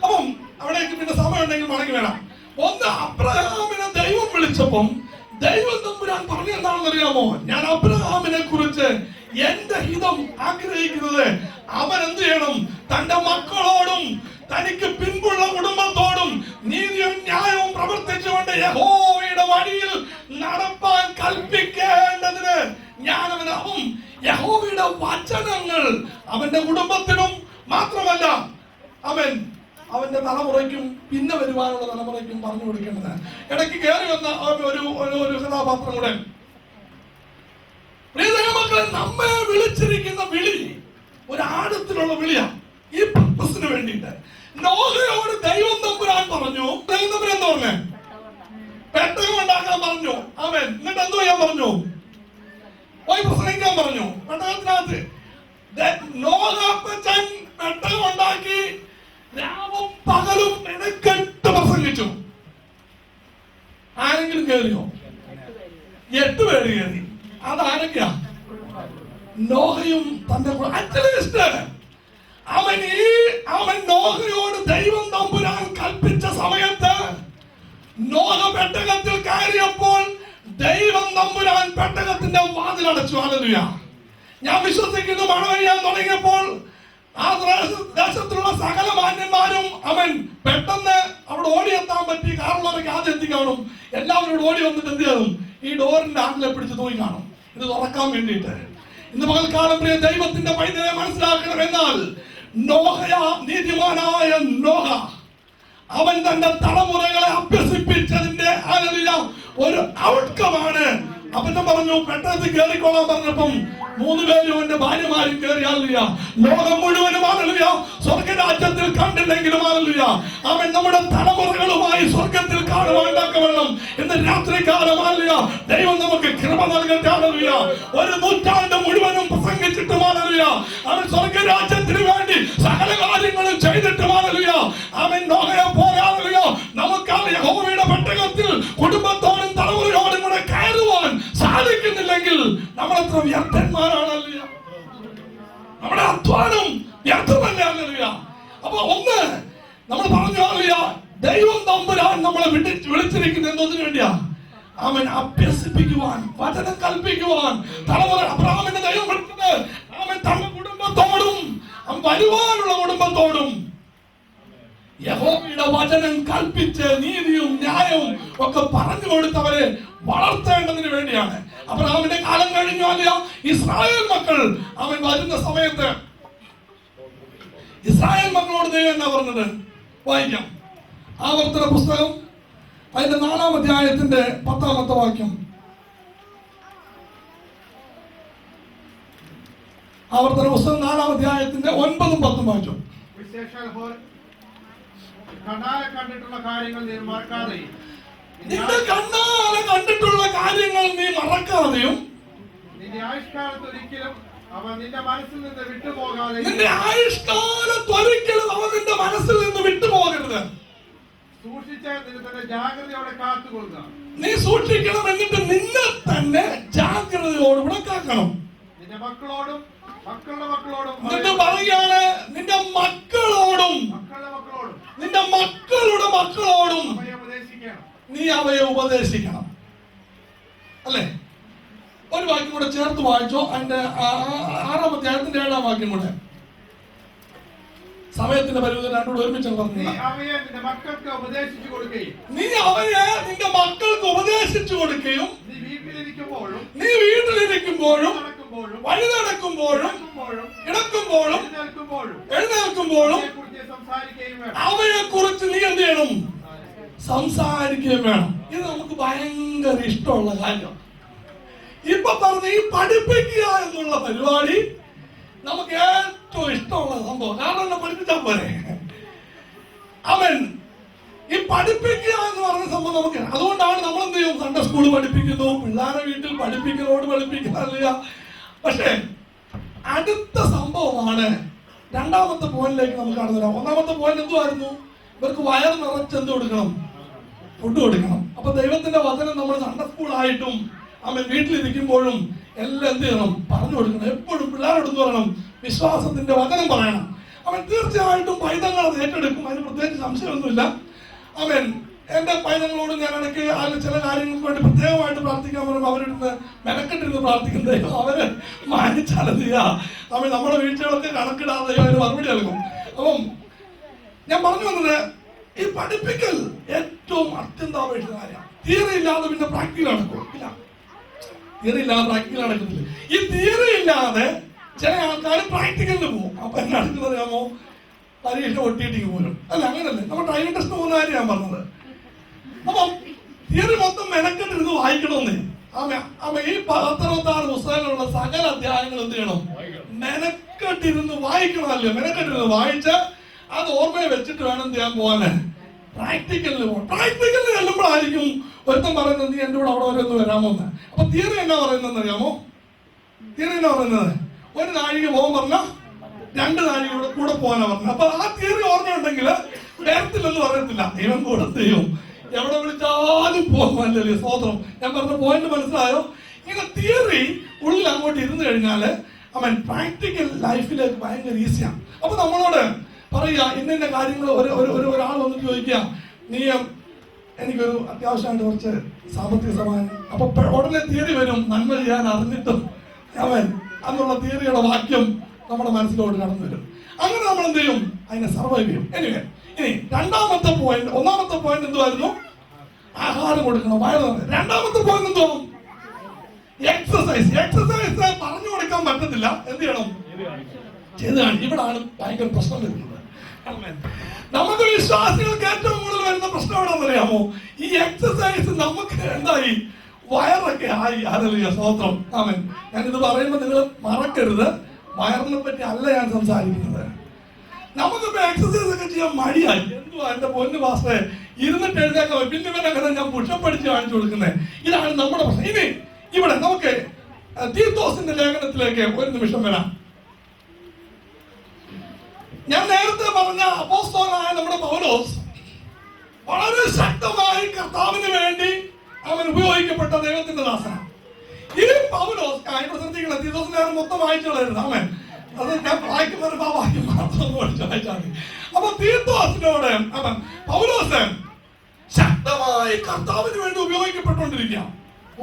അപ്പം അവിടേക്ക് പിന്നെ സമയം ഉണ്ടെങ്കിൽ മടങ്ങി വേണം. ഒന്ന് അബ്രഹാമിനെ ദൈവം വിളിച്ചപ്പം ദൈവം തമ്പുരാൻ പറഞ്ഞ എന്താണെന്ന് അറിയാമോ? ഞാൻ അബ്രഹാമിനെ കുറിച്ച് എന്റെ ഹിതം ആഗ്രഹിക്കുന്നത് അവൻ എന്ത് ചെയ്യണം? തന്റെ മക്കളോടും തനിക്ക് പിൻപുള്ള കുടുംബത്തോടും നീതിയും ന്യായവും പ്രവർത്തിച്ചുകൊണ്ട് യഹോവയുടെ വഴിയിൽ നടപ്പാൻ കൽപ്പിക്കേണ്ടതിന് ഞാൻ അവൻ യഹോവയുടെ വചനങ്ങൾ അവന്റെ കുടുംബത്തിനും മാത്രമല്ല അവന്റെ തലമുറയ്ക്കും പിന്നെ വരുവാനുള്ള തലമുറയ്ക്കും പറഞ്ഞു കൊടുക്കേണ്ടത്. ഇടയ്ക്ക് കയറി വന്ന ഒരു കഥാപാത്രം കൂടെ. മക്കളെ, നമ്മെ വിളിച്ചിരിക്കുന്ന വിളി ഒരു ആഴത്തിലുള്ള വിളിയാണ്. ഈ പർപ്പസിന് വേണ്ടിയിട്ട് നോഹയോട് ദൈവം തമ്പുരാൻ പറഞ്ഞു, ദൈവം തമ്പുരാൻ എന്താ പറഞ്ഞേ? പെട്ടകം ഉണ്ടാക്കാൻ പറഞ്ഞു. അവൻ എന്നിട്ട് എന്തോ ചെയ്യാൻ പറഞ്ഞു? പോയി പ്രസംഗിക്കാൻ പറഞ്ഞു. പെട്ടകത്തിനകത്ത് നോഹപ്പച്ചൻ പെട്ടകം ഉണ്ടാക്കി രാവും പകലും മെനക്കെട്ട് പ്രസംഗിച്ചു. ആരെങ്കിലും കേറിയോ? 8 പേര് കയറി. അതാരൊക്കെയാ? നോഹയും തന്റെ അറ്റ്ലീസ്റ്റ് അവൻ നോഹയോട് ദൈവം തമ്പുരാൻ കൽപ്പിച്ച സമയത്ത് നോഹ പെട്ടകത്തിൽ കയറിയപ്പോൾ ദൈവം തമ്പുരാൻ പെട്ടകത്തിന്റെ വാതിലടച്ചു. ഹല്ലേലൂയ. ഞാൻ വിശ്വസിക്കുന്നു, മഴ പെയ്യാൻ തുടങ്ങിയപ്പോൾ ആ ദേശത്തിലുള്ള സകല മാന്യന്മാരും അവൻ പെട്ടെന്ന് അവിടെ ഓടിയെത്താൻ പറ്റി. കാറുള്ളവർക്ക് ആദ്യം എത്തിക്കാണും. എല്ലാവരും ഓടി വന്നിട്ട് എന്ത് ചെയ്യും? ഈ ഡോറിന്റെ ആണ്ടിലെ പിടിച്ച് തൂങ്ങി കാണും, ഇത് തുറക്കാൻ വേണ്ടിയിട്ട്. ഇന്ന് പകൽക്കാലം പ്രിയ ദൈവത്തിന്റെ പൈതലെ മനസ്സിലാക്കണം. എന്നാൽ നീതിമാനായ നോഹ അവൻ തന്റെ തലമുറകളെ അഭ്യസിപ്പിച്ചതിന്റെ ഒരു ഔട്ട്കമാണ്. അവന്റെ പറഞ്ഞു പെട്ടെന്ന് കയറിക്കോളാൻ പറഞ്ഞപ്പം 3 പേരും അവന്റെ ഭാര്യമാരും കയറിയാലില്ല. ലോകം മുഴുവനും ആളില്ല. സ്വർഗരാജ്യത്തിൽ കണ്ടില്ലെങ്കിലും ആളില്ല. അവൻ നമ്മുടെ തലമുറകളുമായി സ്വർഗത്തിൽ കാണുവാണ്ടാക്കവണ്ണം ഇന്ന് രാത്രികാലം ആളില്ല. ദൈവം നമുക്ക് കൃപ നൽകട്ടെ. ആളില്ല. ഒരു നൂറ്റാണ്ട് മുഴുവനും പ്രസംഗിച്ചിട്ടും ആളില്ല. അവൻ സ്വർഗരാജ്യത്തിന് വേണ്ടി സകല കാര്യങ്ങളും ചെയ്തിട്ടും ആളില്ല. അവൻ നോഹയെ പോയാളില്ല. നമുക്കാണ് യഹോവയുടെ പെട്ടകത്തിൽ കുടുംബത്തോടും തലമുറയോടും കൂടെ കയറുവാൻ സാധിക്കുന്നില്ലെങ്കിൽ നമ്മൾ എത്ര വ്യർത്ഥന്മാരാണല്ല. നമ്മുടെ അധ്വാനം വ്യർത്ഥമല്ല. അപ്പൊ ഒന്ന് നമ്മൾ പറഞ്ഞു, ദൈവം തമ്പുരാൻ നമ്മളെ വിളിച്ചിരിക്കുന്നത് എന്നതിനു വേണ്ടിയാ. അവൻ അഭ്യസിപ്പിക്കുവാൻ, വചനം കൽപ്പിക്കുവാൻ. തലമുറ അബ്രഹാമിന്റെ ദൈവം വിളിച്ചത് അവൻ തന്റെ കുടുംബത്തോടും വരുവാനുള്ള കുടുംബത്തോടും യഹോവയുടെ വചനം കൽപ്പിച്ച് നീതിയും ന്യായവും ഒക്കെ പറഞ്ഞു കൊടുത്തവരെ വളർത്തേണ്ടതിന് വേണ്ടിയാണ്. അബ്രഹാമിന്റെ കാലം കഴിഞ്ഞു. അല്ല, ഇസ്രായേൽ മക്കൾ അവൻ വരുന്ന സമയത്ത് ഇസ്രായേൽ മക്കളോട് ദൈവം എന്നാ പറഞ്ഞത്? വായിക്കാം. ആവർത്തന പുസ്തകം അതിന്റെ 4-ാം അധ്യായത്തിന്റെ 10-ാമത്തെ വാക്യം. ആവർത്തന പുസ്തകം 4-ാം അധ്യായത്തിന്റെ 9-ഉം 10-ഉം വായിച്ചു. കണ്ടിട്ടുള്ള കാര്യങ്ങൾ നീ മറക്കാതെയും, നിന്റെ കണ്ണാലെ കണ്ടിട്ടുള്ള കാര്യങ്ങൾ നീ മറക്കാതെയും, നിന്റെ ആയുഷ്കാലത്ത് ഒരിക്കലും അവ നിന്റെ മനസ്സിൽ നിന്ന് വിട്ടുപോകാതെ, നിന്റെ ആയുഷ്കാലത്ത് ഒരിക്കലും അവ നിന്റെ മനസ്സിൽ നിന്ന് വിട്ടുപോകരുത്. സൂക്ഷിച്ച് നിന്നെ ജാഗ്രതയോടെ കാത്തുകൊള്ളുക. നീ സൂക്ഷിക്കണം. എന്നിട്ട് നിന്നെ തന്നെ ജാഗ്രതയോടുകൂടെ കാക്കണം. നിന്റെ മക്കളോടും മക്കളുടെ മക്കളോടും എന്നിട്ട് പറയുകയാണ്, നിന്റെ മക്കളോടും നിന്റെ മക്കളുടെ മക്കളോടും നീ അവയെ ഉപദേശിക്കണം. അല്ലേ? ഒരു വാക്യം കൂടെ ചേർത്ത് വായിച്ചോ. അതിന്റെ 6-ാം അധ്യായത്തിന്റെ 7-ാം വാക്യം കൂടെ. സമയത്തിന്റെ പരിമിതി രണ്ടോട് ഒരുമിച്ച് പറഞ്ഞു. നീ അവയെ നിന്റെ മക്കൾക്ക് ഉപദേശിച്ചു കൊടുക്കുകയും, നീ അവയെ നിന്റെ മക്കൾക്ക് ഉപദേശിച്ചു കൊടുക്കുകയും, നീ വീട്ടിലിരിക്കുമ്പോഴും വഴി നടക്കുമ്പോഴും കിടക്കുമ്പോഴും എഴുന്നേൽക്കുമ്പോഴും അവയെ കുറിച്ച് നീ എന്ത് ചെയ്യണം? സംസാരിക്കുകയും വേണം. ഇത് നമുക്ക് ഭയങ്കര ഇഷ്ടമുള്ള കാര്യം. ഇപ്പൊ പറഞ്ഞ ഈ പഠിപ്പിക്കുക എന്നുള്ള പരിപാടി നമുക്ക് ഏറ്റവും ഇഷ്ടമുള്ള സംഭവം. കാരണം പഠിപ്പിച്ചാൽ പോരെ. അവൻ ഈ പഠിപ്പിക്കുക എന്ന് പറഞ്ഞ സംഭവം നമുക്ക്. അതുകൊണ്ടാണ് നമ്മൾ എന്ത് ചെയ്യും? സൺഡേ സ്കൂൾ പഠിപ്പിക്കുന്നു, പിള്ളേരെ വീട്ടിൽ പഠിപ്പിക്കാറില്ല. പക്ഷേ അടുത്ത സംഭവമാണ് 2-ാമത്തെ പോയിന്റിലേക്ക് നമുക്ക് കടന്നു വരാം. 1-ാമത്തെ പോയിന്റ് എന്തുവായിരുന്നു? ഇവർക്ക് വയർ നിറച്ച് എന്ത് കൊടുക്കണം? ഫുഡ് കൊടുക്കണം. അപ്പൊ ദൈവത്തിന്റെ വചനം നമ്മൾ സൺഡേ സ്കൂളായിട്ടും അവൻ വീട്ടിലിരിക്കുമ്പോഴും എല്ലാം എന്ത് ചെയ്യണം? പറഞ്ഞു കൊടുക്കണം. എപ്പോഴും പിള്ളേരോട് എന്ത് പറയണം? വിശ്വാസത്തിന്റെ വചനം പറയണം. അവൻ തീർച്ചയായിട്ടും പൈതങ്ങൾ അത് ഏറ്റെടുക്കും. അതിന് പ്രത്യേകിച്ച് സംശയമൊന്നുമില്ല. അവൻ എന്റെ പൈതങ്ങളോട് ഞാൻ ഇടയ്ക്ക് ചില കാര്യങ്ങൾക്ക് വേണ്ടി പ്രത്യേകമായിട്ട് പ്രാർത്ഥിക്കാൻ പറയുമ്പോൾ അവരിരുന്ന് മെനക്കെട്ടിരുന്ന് പ്രാർത്ഥിക്കുന്നത് അവരെ മാനിച്ചാലെന്ത് അവൻ നമ്മുടെ വീഴ്ചകളൊക്കെ കണക്കിടാതെ അവന് മറുപടി നൽകും. അപ്പം ഞാൻ പറഞ്ഞു വന്നത്, ഈ പഠിപ്പിക്കൽ ഏറ്റവും അത്യന്താപേക്ഷിത കാര്യമാണ്. തിയറി ഇല്ലാതെ പിന്നെ പ്രാക്ടിക്കൽ നടക്കും. ഇല്ല, തിയറി ഇല്ലാതെ പ്രാക്ടിക്കൽ നടക്കുന്നില്ല. ഈ തിയറി ഇല്ലാതെ ചില ആൾക്കാർ പ്രാക്ടിക്കലിന് പോകും. അപ്പൊ എന്നെ അടുക്കുന്നത് അറിയാമോ? പരീക്ഷ ഒട്ടിയിട്ടിങ് പോലും. അല്ല, അങ്ങനെ അങ്ങനല്ലേ നമ്മൾ ഡ്രൈവിംഗ് ടെസ്റ്റ് പോകുന്ന കാര്യം ഞാൻ പറഞ്ഞത്. അപ്പം തിയറി മൊത്തം മെനക്കെട്ടിരുന്ന് വായിക്കണമെന്നേ. ഈ 16 പുസ്തകങ്ങളുള്ള സകല അധ്യായങ്ങൾ എന്ത് ചെയ്യണം? മെനക്കെട്ടിരുന്ന് വായിക്കണമല്ലോ. മെനക്കെട്ടിരുന്ന് വായിച്ച് അത് ഓർമ്മയെ വെച്ചിട്ട് വേണം എന്ത് ചെയ്യാൻ പോകാന്, പ്രാക്ടിക്കലിന് പോകാൻ. പ്രാക്ടിക്കലിന് ചെല്ലുമ്പോഴായിരിക്കും ഒരുത്തം പറയുന്നത് നീ എൻ്റെ കൂടെ അവിടെ വരെ ഒന്ന് വരാമോന്ന്. അപ്പൊ തിയറി എന്നാ പറയുന്നത് അറിയാമോ? തിയറി എന്നാ പറയുന്നത്, ഒരു നാഴിക പോകാൻ പറഞ്ഞാൽ 2 നാഴിക കൂടെ പോകാനാ പറഞ്ഞത്. അപ്പൊ ആ തിയറി ഓർമ്മയുണ്ടെങ്കിൽ വരത്തില്ലെന്ന് പറയത്തില്ല. ദൈവം കൂടെ ചെയ്യും, എവിടെ വിളിച്ചാലും പോകുമല്ലേ. സ്വതന്ത്രം. ഞാൻ പറഞ്ഞ പോയിന്റ് മനസ്സിലായോ? ഇങ്ങനെ തിയറി ഉള്ളിൽ അങ്ങോട്ട് ഇരുന്ന് കഴിഞ്ഞാല് അവൻ പ്രാക്ടിക്കൽ ലൈഫിലേക്ക് ഭയങ്കര ഈസിയാണ്. അപ്പൊ നമ്മളോട് പറയുക ഇന്ന കാര്യങ്ങൾ ഒരാൾ വന്നിട്ട് ചോദിക്കുക, നീ എനിക്കൊരു അത്യാവശ്യമായിട്ട് കുറച്ച് സാമ്പത്തിക സമാനം. അപ്പൊ ഉടനെ തിയറി വരും, നന്മ ചെയ്യാൻ അറിഞ്ഞിട്ടും അവൻ എന്നുള്ള തിയറിയുടെ വാക്യം നമ്മുടെ മനസ്സിലോട്ട് കടന്നു വരും. അങ്ങനെ നമ്മൾ എന്ത് ചെയ്യും? അതിനെ സർവൈവ് ചെയ്യും. എനിവേ, ഇനി രണ്ടാമത്തെ പോയിന്റ്, ഒന്നാമത്തെ പോയിന്റ് എന്തുവായിരുന്നു? ആഹാരം കൊടുക്കണം, വയറ്. രണ്ടാമത്തെ പോയിന്റ് എന്തോ? എക്സസൈസ്. എക്സസൈസ് പറഞ്ഞു കൊടുക്കാൻ പറ്റത്തില്ല, എന്ത് ചെയ്യണം? ചെയ്ത് കാണിക്കും. ഇവിടാണ് ഭയങ്കര പ്രശ്നം വരുന്നത്. നമുക്ക് വിശ്വാസികൾക്ക് ഏറ്റവും കൂടുതൽ വരുന്ന പ്രശ്നം എവിടെയെന്ന് അറിയാമോ? ഈ എക്സസൈസ് നമുക്ക് എന്തായി, വയറൊക്കെ ആയി. ഹല്ലേലൂയ, സ്തോത്രം. ആമേൻ. ഞാനിത് പറയുമ്പോൾ നിങ്ങൾ മറക്കരുത്, വയറിനെ പറ്റി അല്ല ഞാൻ സംസാരിക്കുന്നത്. നമുക്കിപ്പോ എക്സസൈസ് ഒക്കെ ചെയ്യാൻ മടിയായി. എന്തുവാ എന്റെ പൊന്നു പാസ്റ്ററെ, ഇരുന്നിട്ട് എഴുന്നേക്കാൻ പിന്നെ അങ്ങനെ ഞാൻ പുഷപ്പ് അടിച്ച് കാണിച്ചു കൊടുക്കുന്നത്. ഇതാണ് നമ്മുടെ പ്രശ്നം. ഇനി ഇവിടെ നമുക്ക് തീത്തോസിന്റെ ലേഖനത്തിലേക്ക് ഒരു നിമിഷം വരാം. ഞാൻ നേരത്തെ പറഞ്ഞ അപ്പോസ്തലനായ നമ്മുടെ പൗലോസ് വളരെ ശക്തമായി കർത്താവിന് വേണ്ടി അവൻ ഉപയോഗിക്കപ്പെട്ട ദൈവത്തിന്റെ ദാസനാണ്. ഈ പൗലോസ് ശ്രദ്ധിക്കണം, തീത്തോസിന്റെ മൊത്തം വായിച്ചുകളായിരുന്നു. അവൻ അത് ഞാൻ വായിക്കുന്ന വാക്യം മാത്രം വായിച്ചാൽ മതി. അപ്പൊ തീത്തോസിനോട് അവൻ പൗലോസ് ശക്തമായി കർത്താവിന് വേണ്ടി ഉപയോഗിക്കപ്പെട്ടുകൊണ്ടിരിക്കുക.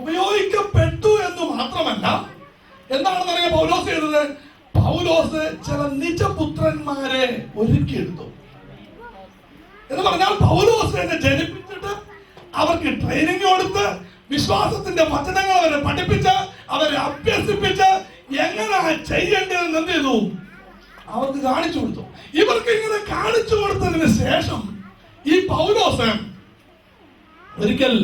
ഉപയോഗിക്കപ്പെട്ടു എന്ന് മാത്രമല്ല, എന്താണെന്നറിയാം പൗലോസ് ചെയ്തത്? പൗലോസ് ചില നിജപുത്രന്മാരെ ഒരുക്കിയെടുത്തു. എന്ന് പറഞ്ഞാൽ പൗലോസ് എന്നെ ജനിപ്പിച്ചിട്ട് അവർക്ക് ട്രെയിനിങ് കൊടുത്ത് വിശ്വാസത്തിന്റെ വചനങ്ങൾ അവരെ പഠിപ്പിച്ച് അവരെ അഭ്യസിപ്പിച്ച് എങ്ങനെയാണ് ചെയ്യേണ്ടതെന്ന് എന്ത് ചെയ്തു? അവർക്ക് കാണിച്ചു കൊടുത്തു. ഇവർക്ക് ഇങ്ങനെ കാണിച്ചു കൊടുത്തതിന് ശേഷം ഈ പൗലോസ് ഒരിക്കൽ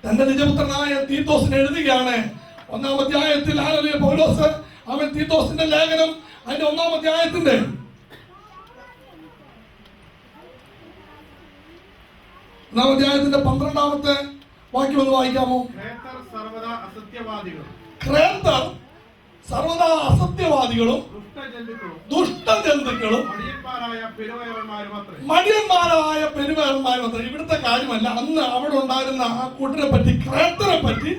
തന്റെ നിജപുത്രനായ തീത്തോസിന് എഴുതുകയാണ്. 1-ാം അധ്യായത്തിൽ പൗലോസ് അവൻ തീത്തോസിന്റെ ലേഖനം അതിന്റെ 1-ാം അധ്യായത്തിന്റെ 12-ാമത്തെ വാക്യം ഒന്ന് വായിക്കാമോ? ക്രേത്തർ സർവദാ അസത്യവാദികളും ദുഷ്ടജന്തുക്കളും മടിയന്മാരായ പെരുവേറന്മാരും അത്ര. ഇവിടുത്തെ കാര്യമല്ല, അന്ന് അവിടെ ഉണ്ടായിരുന്ന ആ കൂട്ടരെ പറ്റി, ക്രേത്തരെ പറ്റി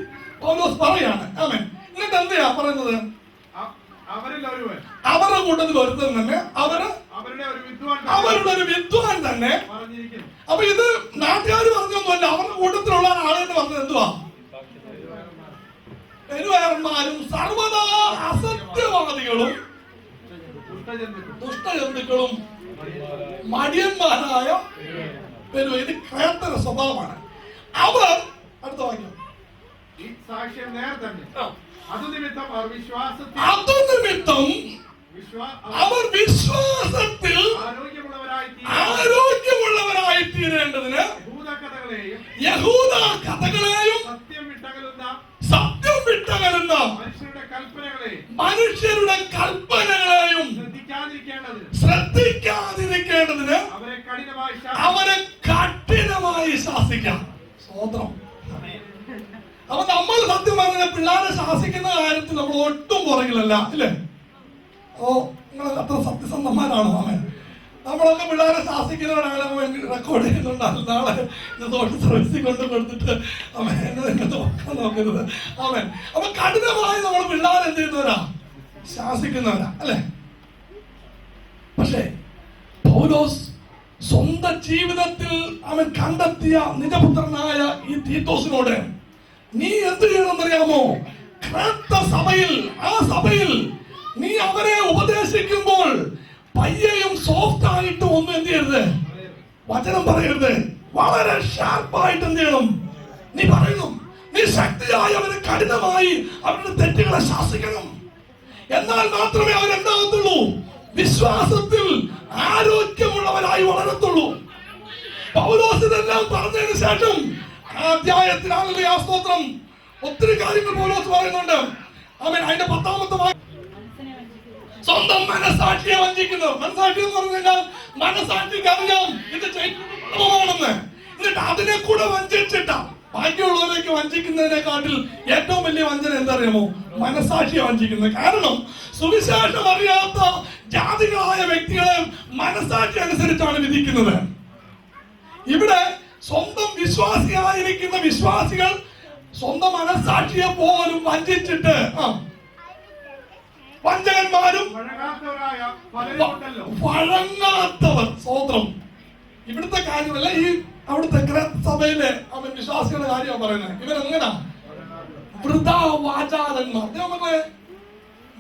പൗലോസ് പറയാണ്. ആമേൻ. എന്നിട്ട് എന്തെയാ പറയുന്നത്? അവരുടെ കൂട്ടത്തിൽ ഒരുത്തൻ തന്നെ അവരുടെ ഒരു വിദ്വാൻ തന്നെ. അപ്പൊ ഇത് നാട്ടുകാർ പറഞ്ഞൊന്നുമല്ല, അവരുടെ കൂട്ടത്തിലുള്ള ആളെന്ന് പറഞ്ഞത് എന്തുവാ? പെരുവേറന്മാരും സർവദാ അസത്യവാദികളും ദുഷ്ടജന്തുക്കളും മടിയന്മാരായ പെരുവ. ഇത് ക്രേത്തര സ്വഭാവമാണ്. അവർ അടുത്ത വാക്യം, അതുനിമിത്തം അവർ വിശ്വാസത്തിൽ ആരോഗ്യമുള്ളവരായി തീരേണ്ടതിന് യഹൂദ കഥകളെയും സത്യം വിട്ടകലുന്ന മനുഷ്യരുടെ കൽപ്പനകളെയും ശ്രദ്ധിക്കാതിരിക്കേണ്ടതിന് അവരെ കഠിനമായി ശാസിക്കാം. സ്വതന്ത്രം. അപ്പൊ നമ്മൾ സത്യം പറഞ്ഞ പിള്ളേരെ ശാസിക്കുന്ന കാര്യത്തിൽ നമ്മൾ ഒട്ടും പുറകിലല്ല, ഇല്ലേ? ഓ, നിങ്ങൾ അത്ര സത്യസന്ധന്മാരാണോ? അവൻ നമ്മളൊക്കെ പിള്ളേരെ ശാസിക്കുന്നവരാണ്. റെക്കോർഡ് ചെയ്യുന്നുണ്ടാകും. നാളെ സോഷ്യൽ സർവീസിൽ കൊണ്ട് കൊടുത്തിട്ട് അവൻ എന്നെ നോക്കാൻ നോക്കരുത്. അവൻ അപ്പൊ കഠിനമായി നമ്മൾ പിള്ളേരെ എന്ത് ചെയ്യുന്നവരാ? ശാസിക്കുന്നവരാ, അല്ലെ? പക്ഷേ പൗലോസ് സ്വന്തം ജീവിതത്തിൽ അവൻ കണ്ടെത്തിയ നിജപുത്രനായ ഈ തീത്തോസിനോട് നീ എന്ത് ചെയ്യണമെന്നറിയാമോ? ക്രേത്ത സഭയിൽ, ആ സഭയിൽ നീ അവരെ ഉപദേശിക്കുമ്പോൾ പയ്യയും സോഫ്റ്റ് ആയിട്ട് ഒന്നും എന്ത് ചെയ്യരുത്, വചനം പറയരുത്. വളരെ ഷാർപ്പായിട്ട് എന്ത് ചെയ്യണം? നീ പറയണം. നീ ശക്തിയായി അവരെ കഠിനമായി അവരുടെ തെറ്റുകളെ ശാസിക്കണം. എന്നാൽ മാത്രമേ അവരെന്താകത്തുള്ളൂ? വിശ്വാസത്തിൽ ആരോഗ്യമുള്ളവരായി വളരത്തുള്ളൂ. പൗലോസ് ഇതെല്ലാം പറഞ്ഞതിന് ശേഷം ആ അധ്യായത്തിനാണല്ലോ ആ സ്തോത്രം ഒത്തിരി കാര്യങ്ങൾ പൗലോസ് പറയുന്നുണ്ട്. ആമേൻ. അതിന്റെ 10ാമത്തെ സ്വന്തം മനസാക്ഷിയെ വഞ്ചിക്കുന്നു. മനസാക്ഷി എന്ന് പറഞ്ഞു കഴിഞ്ഞാൽ മനസാക്ഷിക്ക് അറിയാം ഇത് ചെയ്യുന്നതാണെന്ന്, എന്നിട്ട് അതിനെ കൂടെ വഞ്ചിച്ചിട്ട ബാക്കിയുള്ളവരേക്ക് വഞ്ചിക്കുന്നതിനെക്കാട്ടിൽ ഏറ്റവും വലിയ വഞ്ചന എന്തറിയാമോ? മനസാക്ഷിയെ വഞ്ചിക്കുന്നത്. കാരണം സുവിശേഷം അറിയാത്ത ജാതികളായ വ്യക്തികളെ മനസാക്ഷി അനുസരിച്ചാണ് വിധിക്കുന്നത്. ഇവിടെ സ്വന്തം വിശ്വാസിയായിരിക്കുന്ന വിശ്വാസികൾ സ്വന്തം മനസാക്ഷിയെ പോലും വഞ്ചിച്ചിട്ട് വഞ്ചകന്മാരും വഴങ്ങാത്തവർ. സ്തോത്രം. ഇവിടുത്തെ കാര്യമല്ല, ഈ അവിടുത്തെ സഭയിലെ അവൻ വിശ്വാസികളുടെ കാര്യമാണ് പറയുന്നത്. ഇവരെങ്ങനാ? വൃഥാവാചാരന്മാർ.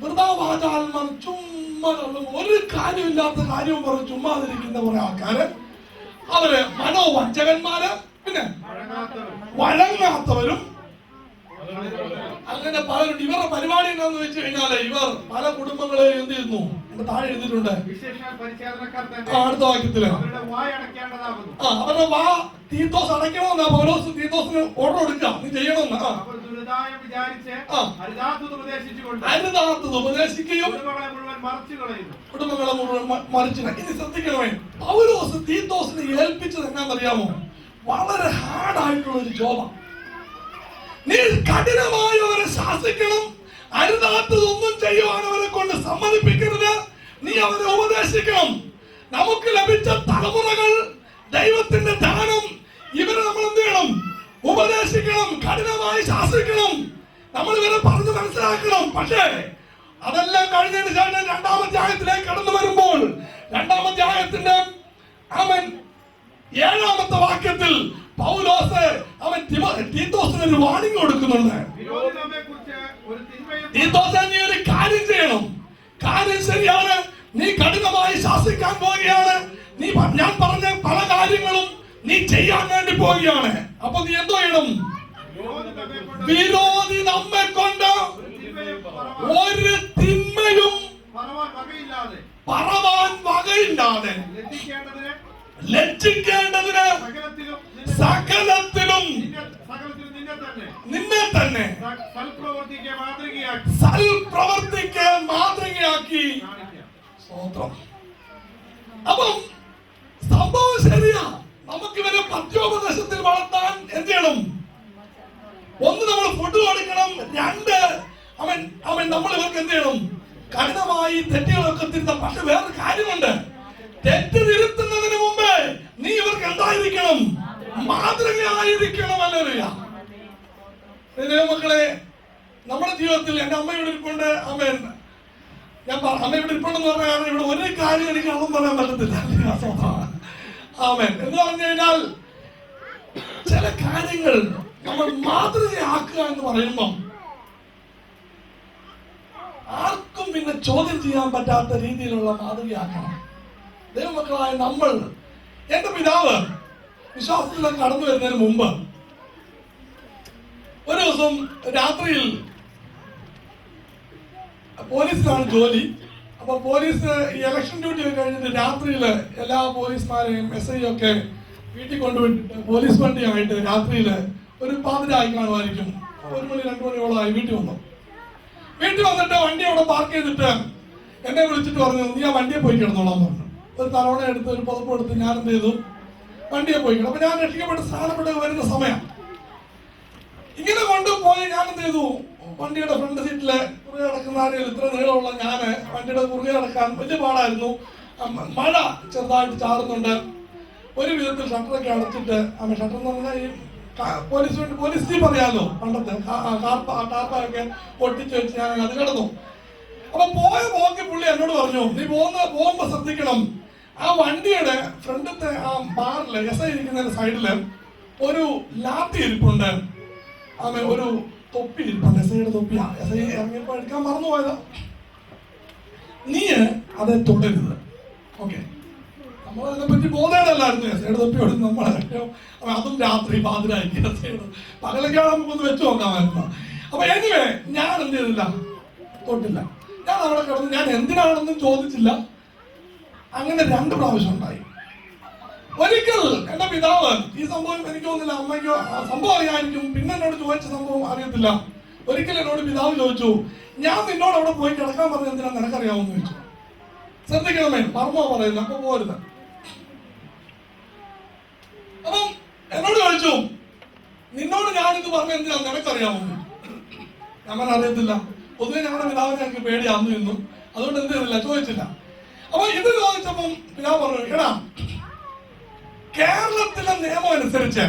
വൃഥാവാചാരന്മാർ ചുമ്മാ ഒരു കാര്യമില്ലാത്ത കാര്യവും പറഞ്ഞ് ചുമ്മാതിരിക്കുന്ന കുറെ ആൾക്കാര്. അവര് മനോവഞ്ചകന്മാര്, പിന്നെ വഴങ്ങാത്തവരും. അങ്ങനെ പലരുണ്ട്. ഇവരുടെ പരിപാടി എന്താന്ന് വെച്ച് കഴിഞ്ഞാല് ഇവർ പല കുടുംബങ്ങളെ എന്ത് ചെയ്യുന്നു? താഴെ എഴുതിയിട്ടുണ്ട് അടുത്ത വാക്യത്തില്. അവരുടെ വാ തീത്തോസ് അടയ്ക്കണമെന്നാ പൗലോസ് തീത്തോസിന് ഓർഡർ കൊടുക്കുക, നീ ചെയ്യണമെന്ന്. അരുതാത്തത് ഉപദേശിക്കുകയും കുടുംബങ്ങളെ മുഴുവൻ മറിച്ചു. ഇനി ശ്രദ്ധിക്കണമേ, പൗലോസ് തീത്തോസിനെ ഏൽപ്പിച്ചത് എന്നാന്നറിയാമോ? വളരെ ഹാർഡായിട്ടുള്ള ഒരു ജോബാണ്. നീ കഠിനമായി അവരെ ശാസിക്കണം, അരുതാത്തതൊന്നും ചെയ്യുവാൻ അവരെ കൊണ്ട് സമ്മതിപ്പിക്കരുത്, നീ അവരെ ഉപദേശിക്കണം. നമുക്ക് ലഭിച്ച തലമുറകൾ ദൈവത്തിന്റെ ദാനം. ഇവരെ നമ്മൾ എന്ത് ചെയ്യണം? ഉപദേശിക്കണം, കഠിനമായി ശാസിക്കണം, നമ്മൾ ഇവരെ പറഞ്ഞു മനസ്സിലാക്കണം. പക്ഷേ അതെല്ലാം കഴിഞ്ഞതിന് ശേഷം 2-ാം അധ്യായത്തിലേക്ക് കടന്നു വരുമ്പോൾ 2-ാം അധ്യായത്തിന്റെ 7-ാമത്തെ വാക്യത്തിൽ പൗലോസ് അവൻ തീത്തോസിന് ഒരു വാണിംഗ് കൊടുക്കുന്നുണ്ട്. തീത്തോസേ, നീ ഒരു കാര്യം ചെയ്യണം. കാര്യം ശരിയാണ്, നീ കഠിനമായി ശാസിക്കാൻ പോവുകയാണ്. നീ ഞാൻ പറഞ്ഞ പല കാര്യങ്ങളും നീ ചെയ്യാൻ വേണ്ടി പോവുകയാണ്. അപ്പൊ നീ എന്തോ ചെയ്യണം? വിരോധി നമ്മെ കൊണ്ട് ഒരു തിന്മയും പറവാൻ വകയില്ലാതെ ലജ്ജിക്കേണ്ടതിന് സകലത്തിലും നിന്നെ തന്നെ സൽപ്രവർത്തിക്ക് മാതൃകയാക്കി. സ്തോത്രം. അപ്പം സംഭവം ശരിയാ. നമുക്ക് ഇവരെ പത്യോപദേശത്തിൽ വളർത്താൻ എന്ത് ചെയ്യണം? ഒന്ന്, നമ്മൾ ഫുഡ് കൊടുക്കണം. 2, അവൻ നമ്മൾ ഇവർക്ക് എന്ത് ചെയ്യണം? കഠിനമായി തെറ്റുകളൊക്കെ തിരുത്താം. പക്ഷെ വേറൊരു കാര്യമുണ്ട്. തെറ്റ് തിരുത്തുന്നതിന് മുമ്പ് നീ ഇവർക്ക് എന്തായിരിക്കണം? മാതൃകയായിരിക്കണം. അല്ലേലൂയ. മക്കളെ, നമ്മുടെ ജീവിതത്തിൽ എന്റെ അമ്മ ഇവിടെ ഇരിപ്പുണ്ട്. അമ്മ ഇവിടെ ഇരിപ്പുണ്ടെന്ന് പറഞ്ഞ കാരണം ഇവിടെ ഒരു കാര്യം എനിക്ക് അതും പറയാൻ പറ്റത്തില്ല. ആമേൻ. എന്ന് പറഞ്ഞു കഴിഞ്ഞാൽ ചില കാര്യങ്ങൾ നമ്മൾ മാതൃകയാക്കുക എന്ന് പറയുമ്പം ആർക്കും പിന്നെ ചോദ്യം ചെയ്യാൻ പറ്റാത്ത രീതിയിലുള്ള മാതൃകയാക്കണം. ദൈവമക്കളായ നമ്മൾ, എന്റെ പിതാവ് വിശ്വാസത്തിലേക്ക് കടന്നു വരുന്നതിന് മുമ്പ് ഒരു ദിവസം രാത്രിയിൽ പോലീസിലാണ് ജോലി. അപ്പൊ പോലീസ് ഈ ഇലക്ഷൻ ഡ്യൂട്ടി ഒക്കെ കഴിഞ്ഞിട്ട് രാത്രിയില് എല്ലാ പോലീസുമാരെയും SI ഒക്കെ വീട്ടിൽ കൊണ്ടുപോയിട്ട് പോലീസ് വണ്ടിയായിട്ട് രാത്രിയില് ഒരു പാതിരായി കാണുമായിരിക്കും. 1 മണി 2 മണിയോളമായി വീട്ടിൽ വന്നു. വീട്ടിൽ വന്നിട്ട് വണ്ടി അവിടെ പാർക്ക് ചെയ്തിട്ട് എന്നെ വിളിച്ചിട്ട് പറഞ്ഞു, നീ ആ വണ്ടിയെ പോയി കിടന്നോളാം പറഞ്ഞു. ഒരു തലോണ എടുത്ത് ഒരു പുതപ്പ് എടുത്ത് ഞാൻ എന്ത് ചെയ്തു? വണ്ടിയെ പോയി കിടന്നു. അപ്പൊ ഞാൻ രക്ഷിക്കപ്പെട്ട് സ്ഥാനപ്പെട്ട് വരുന്ന സമയം ഇങ്ങനെ കൊണ്ടുപോയി ഞാൻ എന്ത് ചെയ്തു? വണ്ടിയുടെ ഫ്രണ്ട് സീറ്റില് കുറുകെ കിടക്കുന്ന ആരെങ്കിലും ഇത്ര നീളമുള്ള ഞാന് വണ്ടിയുടെ കുറുകെ കിടക്കാൻ വലിയ പാടായിരുന്നു. മഴ ചെറുതായിട്ട് ചാറുന്നുണ്ട്. ഒരു വിധത്തിൽ ഷട്ടറൊക്കെ അടച്ചിട്ട്, ഷട്ടർ എന്ന് പറഞ്ഞാൽ ഈ പോലീസ് ജീപ്പ് അറിയാമല്ലോ, പണ്ടത്തെ ടാർപ്പൊക്കെ പൊട്ടിച്ച് വെച്ച് ഞാൻ അത് കിടന്നു. അപ്പൊ പോയ പോക്കി പുള്ളി എന്നോട് പറഞ്ഞു, നീ പോകുമ്പോ ശ്രദ്ധിക്കണം, ആ വണ്ടിയുടെ ഫ്രണ്ടത്തെ ആ ബാറില് SI ഇരിക്കുന്നതിന്റെ സൈഡില് ഒരു ലാത്തി ഇരിപ്പുണ്ട്. ഒരു തൊപ്പി ഇരിപ്പുണ്ട്, SIയുടെ തൊപ്പിയാ. SI ഇറങ്ങിയപ്പോ എടുക്കാൻ മറന്നുപോയതാ. നീ അത് തൊടരുത്. ഓക്കെ, നമ്മളതിനെ പറ്റി ബോധേടല്ലായിരുന്നു. SIയുടെ തൊപ്പിയോട് നമ്മളെ അതും രാത്രി പാതിരാക്കി പകലൊക്കെ നമുക്കൊന്ന് വെച്ച് നോക്കാമായിരുന്നു. അപ്പൊ എനിവേ ഞാൻ എന്ത് ചെയ്തില്ല? തൊട്ടില്ല. ഞാൻ അവിടെ കിടന്ന് ഞാൻ എന്തിനാണെന്നും ചോദിച്ചില്ല. അങ്ങനെ 2 പ്രാവശ്യം ഉണ്ടായി. ഒരിക്കൽ എന്റെ പിതാവ്, ഈ സംഭവം എനിക്ക് തോന്നുന്നില്ല അമ്മയ്ക്കോ സംഭവം അറിയാമായിരിക്കും, പിന്നെ എന്നോട് ചോദിച്ച സംഭവം അറിയത്തില്ല. ഒരിക്കൽ എന്നോട് പിതാവ് ചോദിച്ചു, ഞാൻ നിന്നോട് അവിടെ പോയി കിടക്കാൻ പറഞ്ഞത് എന്തിനാ നിനക്കറിയാമെന്ന് ചോദിച്ചു. ശ്രദ്ധിക്കണമേ, മർമ്മോ പറയുന്നത്, അപ്പൊ പോരുത്. അപ്പം എന്നോട് ചോദിച്ചു, നിന്നോട് ഞാനിത് പറഞ്ഞ എന്തിനാ നിനക്കറിയാമെന്ന്. ഞാൻ അറിയത്തില്ല. പൊതുവെ ഞങ്ങളുടെ പിതാവിനെ ഞങ്ങൾക്ക് പേടിയാന്നു നിന്നു, അതുകൊണ്ട് എന്ത് ചെയ്തില്ല, ചോദിച്ചില്ല. അപ്പൊ ഇത് ചോദിച്ചപ്പം പിതാവ് പറഞ്ഞു, എടാ കേരളത്തിലെ നിയമം അനുസരിച്ച്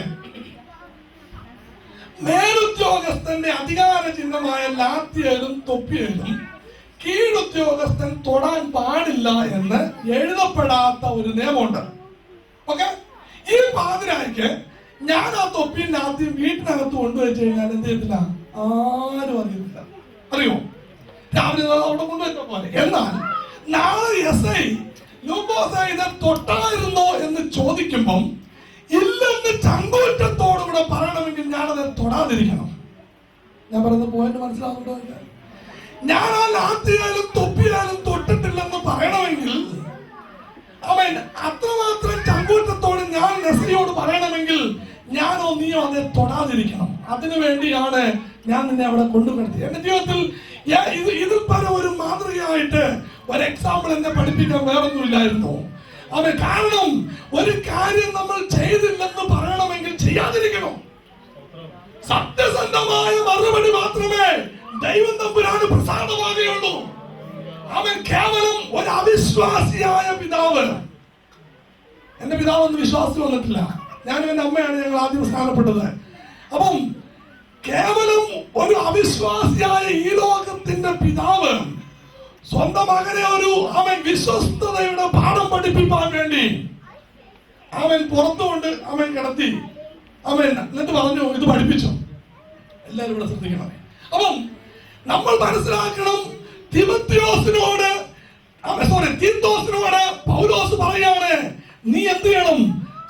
മേലുദ്യോഗസ്ഥന്റെ അധികാര ചിഹ്നമായ ലാത്തിയേലും തൊപ്പിയേലും കീഴുദ്യോഗസ്ഥൻ തൊടാൻ പാടില്ല എന്ന് എഴുതപ്പെടാത്ത ഒരു നിയമമുണ്ട്. ഓക്കെ, ഈ പാതിരായ്ക്ക് ഞാൻ ആ തൊപ്പിയും ലാത്തിയും വീട്ടിനകത്ത് കൊണ്ടുവച്ച് കഴിഞ്ഞാൽ എന്ത് ചെയ്യത്തില്ല, ആരും അറിയത്തില്ല. അറിയോ, രാവിലെ അവിടെ കൊണ്ടുവച്ച പോലെ. എന്നാൽ നാളെ SI ലൂക്കോസ് ഇത് തൊട്ടായിരുന്നോ എന്ന് ചോദിക്കുമ്പം ഇല്ലെന്ന് ചങ്കൂറ്റത്തോടുകൂടെ പറയണമെങ്കിൽ ഞാനത് തൊടാതിരിക്കണം. ഞാൻ പറയുന്ന പോയിന്റ് മനസ്സിലാവുന്നുണ്ടോ? ഞാൻ ആ ലാത്തിയാലും തൊപ്പിയാലും തൊട്ടിട്ടില്ലെന്ന് പറയണമെങ്കിൽ അവൻ അത്രമാത്രം ചങ്കൂറ്റത്തോട് ഞാൻ SIയോട് പറയണമെങ്കിൽ ഞാനോ നീയോ അതെ തൊടാതിരിക്കണം. അതിനു വേണ്ടിയാണ് ഞാൻ നിന്നെ അവിടെ കൊണ്ടുവരുന്നത്. എന്റെ ജീവിതത്തിൽ ഇതിൽ പരം ഒരു മാതൃകയായിട്ട് ഒരു എക്സാമ്പിൾ എന്നെ പഠിപ്പിക്കാൻ വേറൊന്നുമില്ലായിരുന്നു. അവൻ കാരണം ഒരു കാര്യം നമ്മൾ ചെയ്തില്ലെന്ന് പറയണമെങ്കിൽ ചെയ്യാതിരിക്കണം. സത്യസന്ധമായ മറുപടി മാത്രമേ ദൈവം തമ്പുരാന് പ്രസാദമാകുകയുള്ളൂ. അവൻ കേവലം ഒരു അവിശ്വാസിയായ പിതാവ്. എന്റെ പിതാവ് ഒന്നും വിശ്വാസി വന്നിട്ടില്ല. ഞാനും എന്റെ അമ്മയാണ് ഞങ്ങൾ ആദ്യം സ്ഥാനപ്പെട്ടത്. അപ്പം കേവലം ഒരു അവിശ്വാസിയായ ഈ ലോകത്തിന്റെ പിതാവ് സ്വന്തം മകനെ അവൻ വിശ്വസ്തതയുടെ പാഠം പഠിപ്പിക്കാൻ വേണ്ടി അവൻ പുറത്തുകൊണ്ട് അവൻ കിടത്തി. അവൻ എന്നിട്ട് പറഞ്ഞു, ഇത് പഠിപ്പിച്ചു. എല്ലാവരും ഇവിടെ ശ്രദ്ധിക്കണം. അപ്പം നമ്മൾ മനസ്സിലാക്കണം, തീത്തോസിനോട് പൗലോസ് പറയാണ്, നീ എന്ത് ചെയ്യണം,